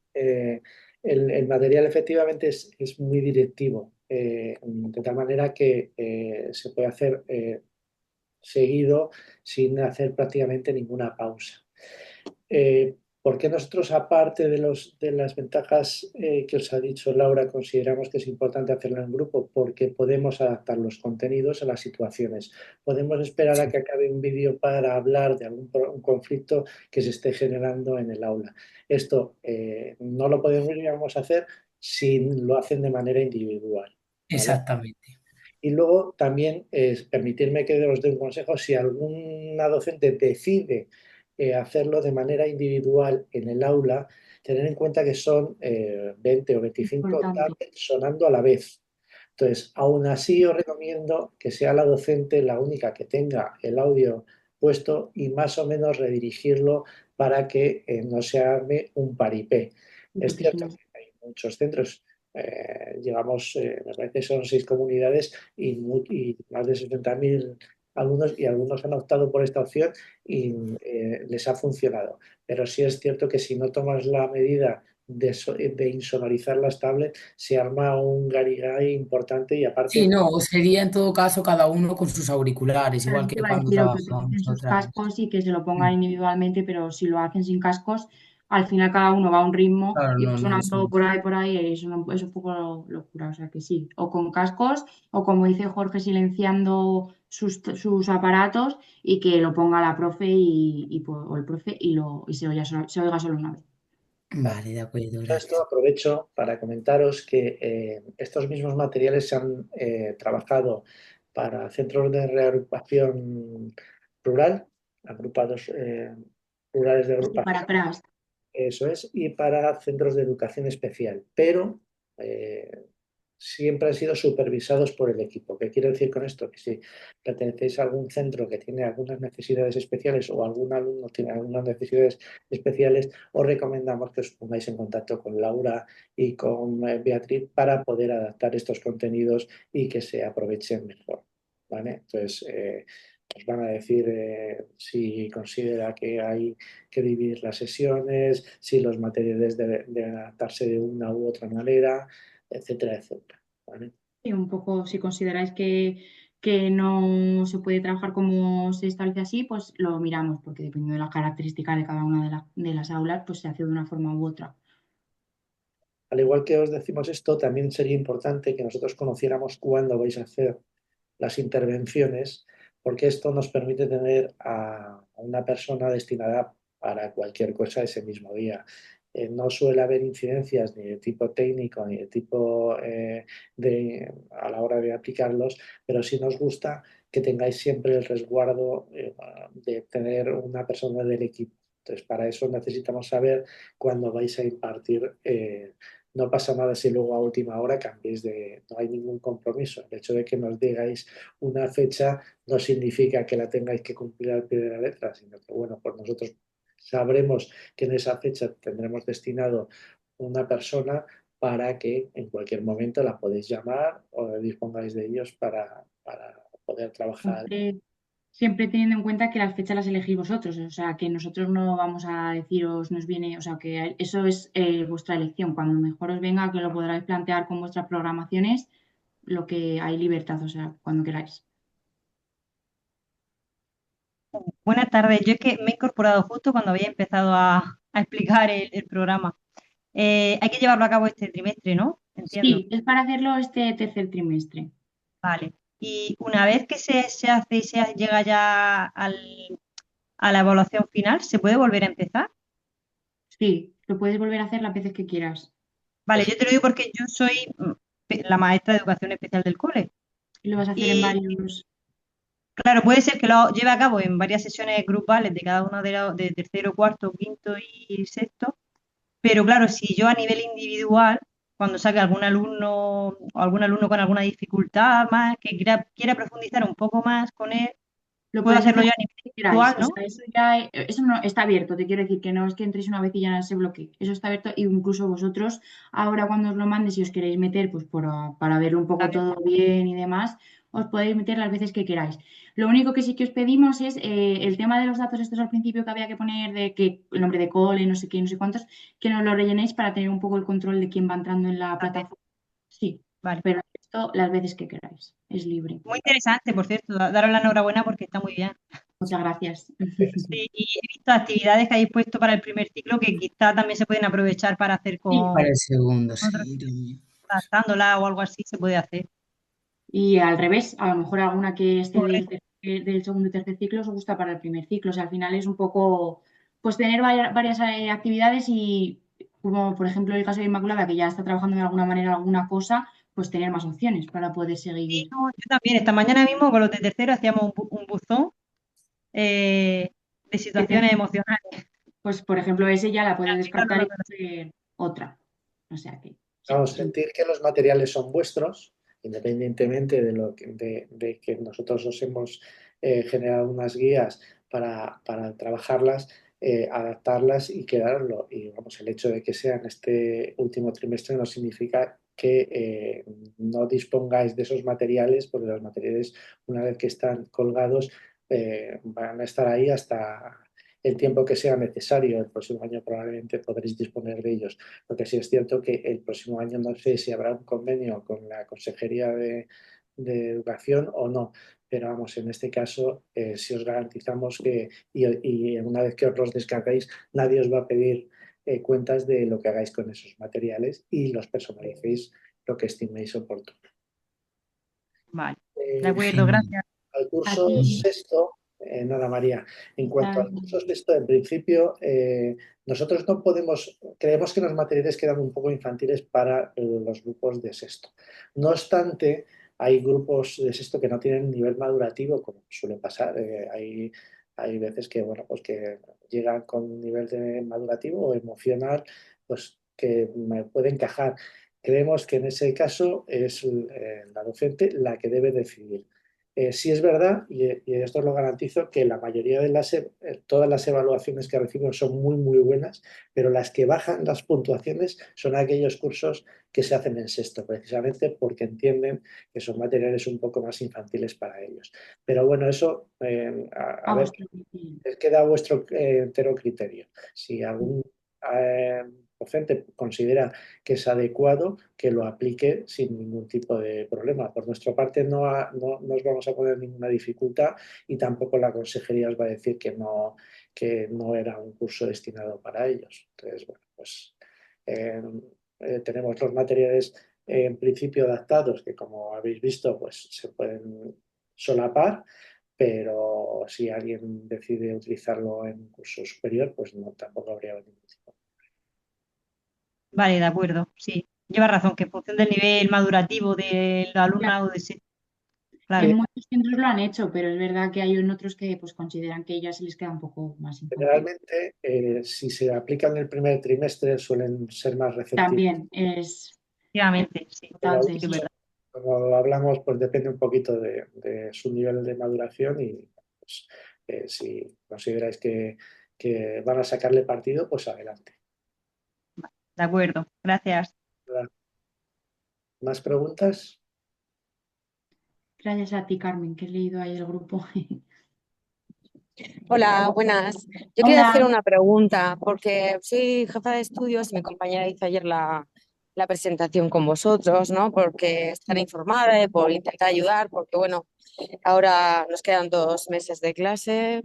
el material efectivamente es muy directivo, de tal manera que se puede hacer seguido sin hacer prácticamente ninguna pausa. ¿Por qué nosotros, aparte de las ventajas que os ha dicho Laura, consideramos que es importante hacerlo en grupo? Porque podemos adaptar los contenidos a las situaciones. Podemos esperar a Sí, que acabe un vídeo para hablar de un conflicto que se esté generando en el aula. Esto no lo podríamos hacer si lo hacen de manera individual, ¿vale? exactamente. Y luego también permitirme que os dé un consejo, si alguna docente decide hacerlo de manera individual en el aula, tener en cuenta que son 20 o 25 Importante. tablets sonando a la vez. Entonces, aún así os recomiendo que sea la docente la única que tenga el audio puesto y más o menos redirigirlo para que no se arme un paripé. Es Porque si cierto no, que muchos centros. Llegamos, me parece que son 6 comunidades y más de 60.000 alumnos, y algunos han optado por esta opción y les ha funcionado. Pero sí es cierto que si no tomas la medida de insonorizar las tablets, se arma un garigay importante y Sí, aparte, no, sería en todo caso cada uno con sus auriculares, Claro, igual eso te que iba a cuando decir, o que utilicen trabajamos sus otras. cascos y que se lo pongan individualmente, pero si lo hacen sin cascos, al final cada uno va a un ritmo Claro, y va no, no, eso. sonando por ahí, y eso es un poco locura. O sea que sí, o con cascos, o como dice Jorge, silenciando sus aparatos y que lo ponga la profe o el profe y se oiga solo una vez. Vale, de acuerdo, dicho esto, gracias. aprovecho para comentaros que estos mismos materiales se han trabajado para centros de reagrupación rural, agrupados rurales de Sí, para agrupación. atrás. Eso es, y para centros de educación especial, pero eh, siempre han sido supervisados por el equipo. ¿Qué quiero decir con esto? Que si pertenecéis a algún centro que tiene algunas necesidades especiales o algún alumno tiene algunas necesidades especiales, os recomendamos que os pongáis en contacto con Laura y con Beatriz para poder adaptar estos contenidos y que se aprovechen mejor. ¿Vale? Entonces, os van a decir si considera que hay que dividir las sesiones, si los materiales deben adaptarse de una u otra manera, etcétera, etcétera. ¿Vale? Y un poco, si consideráis que no se puede trabajar como se establece así, pues lo miramos, porque dependiendo de las características de cada una de las aulas, pues se hace de una forma u otra. Al igual que os decimos esto, también sería importante que nosotros conociéramos cuándo vais a hacer las intervenciones, porque esto nos permite tener a una persona destinada para cualquier cosa ese mismo día. No suele haber incidencias ni de tipo técnico ni de tipo a la hora de aplicarlos, pero sí nos gusta que tengáis siempre el resguardo de tener una persona del equipo. Entonces, para eso necesitamos saber cuándo vais a impartir. No pasa nada si luego a última hora cambiéis de... No hay ningún compromiso. El hecho de que nos digáis una fecha no significa que la tengáis que cumplir al pie de la letra, sino que, bueno, pues nosotros sabremos que en esa fecha tendremos destinado una persona para que en cualquier momento la podéis llamar o dispongáis de ellos para poder trabajar. Siempre, siempre teniendo en cuenta que las fechas las elegís vosotros, o sea, que nosotros no vamos a deciros nos viene, o sea, que eso es vuestra elección. Cuando mejor os venga, que lo podráis plantear con vuestras programaciones, lo que hay libertad, o sea, cuando queráis. Buenas tardes, yo es que me he incorporado justo cuando había empezado a explicar el programa. Hay que llevarlo a cabo este trimestre, ¿no? Entiendo. Sí, es para hacerlo este tercer trimestre. Vale. Y una vez que se hace y llega ya a la evaluación final, ¿se puede volver a empezar? Sí, lo puedes volver a hacer las veces que quieras. Vale, yo te lo digo porque yo soy la maestra de educación especial del cole. Y lo vas a hacer en Y varios. claro, puede ser que lo lleve a cabo en varias sesiones grupales de cada uno de tercero, cuarto, quinto y sexto. Pero claro, si yo a nivel individual, cuando saque algún alumno o algún alumno con alguna dificultad más, que quiera profundizar un poco más con él, Lo puedo podéis hacerlo hacer yo a cuando nivel queráis. individual, O ¿no? sea, eso no está abierto, te quiero decir que no es que entréis una vez y ya se bloquee. Eso está abierto y incluso vosotros, ahora cuando os lo mande, si os queréis meter, pues para verlo un poco todo bien y demás, os podéis meter las veces que queráis. Lo único que sí que os pedimos es el tema de los datos estos al principio que había que poner de que el nombre de cole, no sé qué, no sé cuántos, que nos lo rellenéis para tener un poco el control de quién va entrando en la plataforma. Sí, Vale. pero esto las veces que queráis, es libre. Muy interesante, por cierto, daros la enhorabuena porque está muy bien. Muchas gracias. Sí, y he visto actividades que habéis puesto para el primer ciclo que quizá también se pueden aprovechar para hacer Sí, Para con el segundo, otros, sí, también. adaptándola o algo así se puede hacer. y al revés, a lo mejor alguna que esté Correcto. del segundo y tercer ciclo os gusta para el primer ciclo. O sea, al final es un poco, pues tener varias actividades y, como por ejemplo el caso de Inmaculada, que ya está trabajando de alguna manera alguna cosa, pues tener más opciones para poder Sí, seguir. no, yo también, esta mañana mismo con los de tercero hacíamos un buzón de situaciones emocionales. Pues por ejemplo, ese ya la puedes descartar y Claro, hacer otra. O sea que, sí. Vamos, sentir que los materiales son vuestros, independientemente de que nosotros os hemos generado unas guías para trabajarlas, adaptarlas y quedarlo. Y vamos, el hecho de que sea en este último trimestre no significa que no dispongáis de esos materiales, porque los materiales, una vez que están colgados, van a estar ahí hasta el tiempo que sea necesario. El próximo año probablemente podréis disponer de ellos. Lo que sí es cierto que el próximo año no sé si habrá un convenio con la Consejería de Educación o no. Pero vamos, en este caso, si os garantizamos que, y una vez que os los descargáis, nadie os va a pedir cuentas de lo que hagáis con esos materiales y los personalicéis lo que estiméis oportuno. Vale, de Eh, acuerdo, gracias. Al A curso ti. sexto, nada, María, en cuanto al curso sexto, en principio, nosotros no podemos, creemos que los materiales quedan un poco infantiles para los grupos de sexto. No obstante, hay grupos de sexto que no tienen nivel madurativo, como suele pasar. Hay veces que, bueno, pues que llegan con un nivel de madurativo o emocional, pues que me puede encajar. Creemos que en ese caso es la docente la que debe decidir. Sí es verdad, y esto lo garantizo, que la mayoría de todas las evaluaciones que reciben son muy, muy buenas, pero las que bajan las puntuaciones son aquellos cursos que se hacen en sexto, precisamente porque entienden que son materiales un poco más infantiles para ellos. Pero bueno, eso, a A ver, vuestro criterio. queda a vuestro entero criterio. Si algún docente considera que es adecuado, que lo aplique sin ningún tipo de problema. Por nuestra parte no os vamos a poner ninguna dificultad y tampoco la consejería os va a decir que no era un curso destinado para ellos. Entonces, bueno, pues tenemos los materiales en principio adaptados que, como habéis visto, pues se pueden solapar, pero si alguien decide utilizarlo en un curso superior, pues no, tampoco habría ningún tipo. Vale, de acuerdo, sí. Lleva razón, que en función del nivel madurativo del Claro, alumnado, de ese, claro. en muchos centros lo han hecho, pero es verdad que hay en otros que pues consideran que ya se les queda un poco más infantil. Generalmente, si se aplica en el primer trimestre, suelen ser más receptivos. También es Efectivamente, sí, Pero importante sí que es eso. verdad. como hablamos, pues depende un poquito de su nivel de maduración y pues, si consideráis que van a sacarle partido, pues adelante. De acuerdo, gracias. ¿Más preguntas? Gracias a ti, Carmen, que he leído ahí el grupo. Hola, buenas. Yo quería hacer Hola. una pregunta porque soy jefa de estudios y mi compañera hizo ayer la presentación con vosotros, ¿no? Porque estar informada y por intentar ayudar, porque bueno, ahora nos quedan 2 meses de clase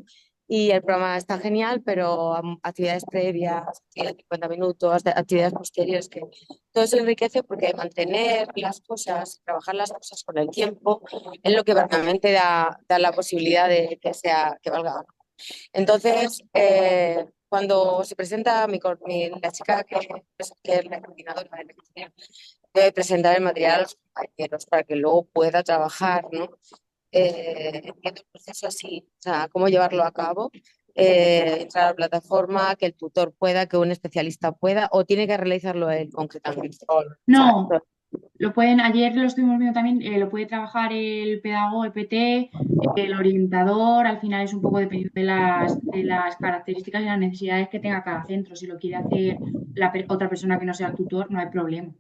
y el programa está genial, pero actividades previas, actividades de 50 minutos, actividades posteriores, que todo eso enriquece porque mantener las cosas, trabajar las cosas con el tiempo, es lo que realmente da la posibilidad de que valga. Entonces, cuando se presenta la chica que es la coordinadora de lección, debe presentar el material a los compañeros para que luego pueda trabajar, ¿no? Entiendo el proceso así, o sea, cómo llevarlo a cabo, entrar a la plataforma, que el tutor pueda, que un especialista pueda, o tiene que realizarlo él concretamente. O sea, No, ayer lo estuvimos viendo también, lo puede trabajar el pedagogo, el PT, el orientador, al final es un poco dependiendo de las características y las necesidades que tenga cada centro. Si lo quiere hacer otra persona que no sea el tutor, no hay problema.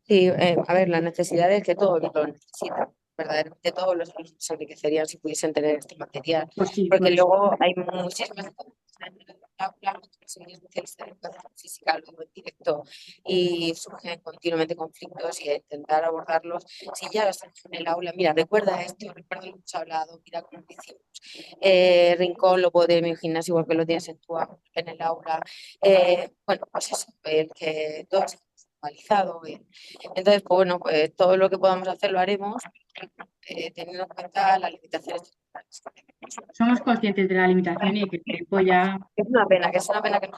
sí, a ver, la necesidad es que todos lo necesitan. Verdaderamente todos los alumnos se enriquecerían si pudiesen tener este material, Pues sí, porque por eso. luego hay muchísimas soy especialista en educación física, luego en directo, y surgen continuamente conflictos y intentar abordarlos. Si ya estás en el aula, mira, recuerda esto, recuerda lo que hemos hablado, mira cómo lo hicimos. Rincón lo puedo tener en mi gimnasio igual que lo tienes en el aula. Bueno, pues eso, el que todo esté normalizado. Entonces, pues bueno, pues todo lo que podamos hacer lo haremos, teniendo en cuenta las limitaciones temporales que tenemos. Somos conscientes de la limitación y que el tiempo ya. Es una pena que no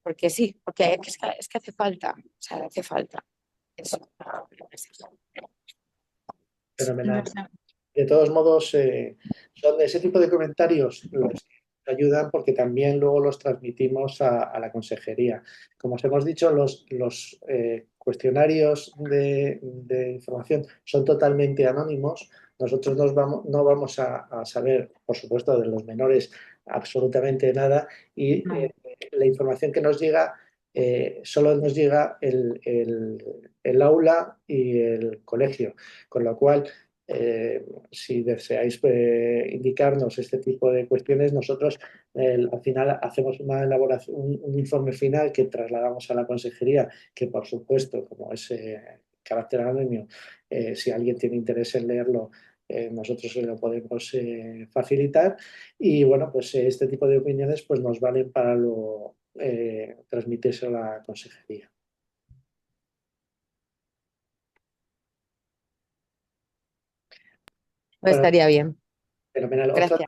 porque sí, porque es que hace falta, o sea, hace falta. Eso. Fenomenal. No sé. De todos modos, son ese tipo de comentarios los que ayudan porque también luego los transmitimos a la consejería. Como os hemos dicho, los cuestionarios de información son totalmente anónimos. nosotros no vamos a saber, por supuesto, de los menores absolutamente nada y la información que nos llega solo nos llega el aula y el colegio, con lo cual si deseáis indicarnos este tipo de cuestiones, nosotros al final hacemos una elaboración, un informe final que trasladamos a la consejería, que por supuesto, como es carácter anónimo, si alguien tiene interés en leerlo, nosotros se lo podemos facilitar y bueno, pues este tipo de opiniones pues nos valen para transmitirse a la consejería. Pues Bueno, estaría bien. fenomenal. Gracias.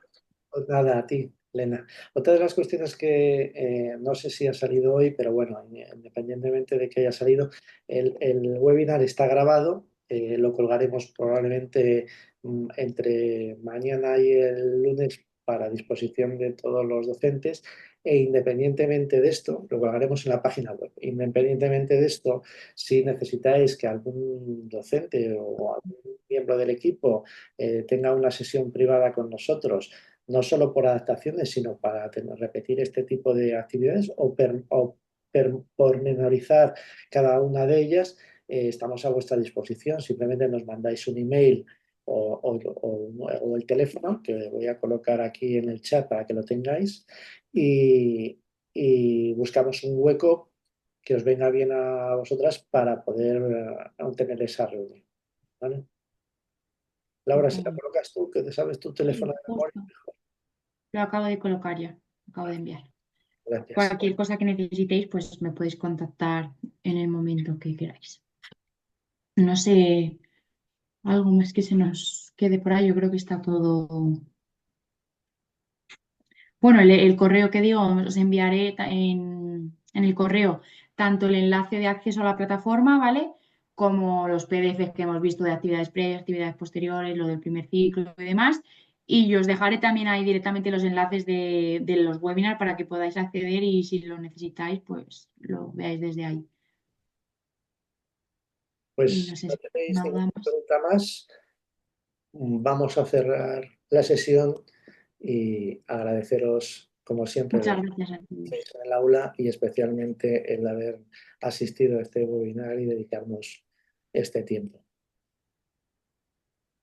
Nada, a ti, Elena. Otra de las cuestiones que no sé si ha salido hoy, pero bueno, independientemente de que haya salido, el webinar está grabado, lo colgaremos probablemente entre mañana y el lunes para disposición de todos los docentes e independientemente de esto, lo colgaremos en la página web. Independientemente de esto, si necesitáis que algún docente o algún miembro del equipo tenga una sesión privada con nosotros, no solo por adaptaciones, sino para repetir este tipo de actividades o pormenorizar cada una de ellas, estamos a vuestra disposición. Simplemente nos mandáis un email o el teléfono, que voy a colocar aquí en el chat para que lo tengáis, y buscamos un hueco que os venga bien a vosotras para poder tener esa reunión. ¿Vale? Laura, si la colocas tú, que te sabes tu teléfono de memoria, mejor. Lo acabo de colocar ya, lo acabo de enviar. Gracias. Cualquier cosa que necesitéis, pues me podéis contactar en el momento que queráis. No sé, algo más que se nos quede por ahí, yo creo que está todo. Bueno, el correo que digo, os enviaré en el correo tanto el enlace de acceso a la plataforma, ¿vale? Como los PDFs que hemos visto de actividades previas, actividades posteriores, lo del primer ciclo y demás. Y yo os dejaré también ahí directamente los enlaces de los webinars para que podáis acceder y si lo necesitáis, pues lo veáis desde ahí. Pues Y no sé no si tenéis nada ninguna más. pregunta más. Vamos a cerrar la sesión y agradeceros, como siempre, Muchas la gracias a todos. presencia en el aula y especialmente el haber asistido a este webinar y dedicarnos este tiempo.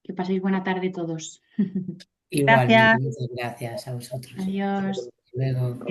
Que paséis buena tarde todos. Igualmente, Gracias. muchas gracias a vosotros. Adiós. Hasta luego.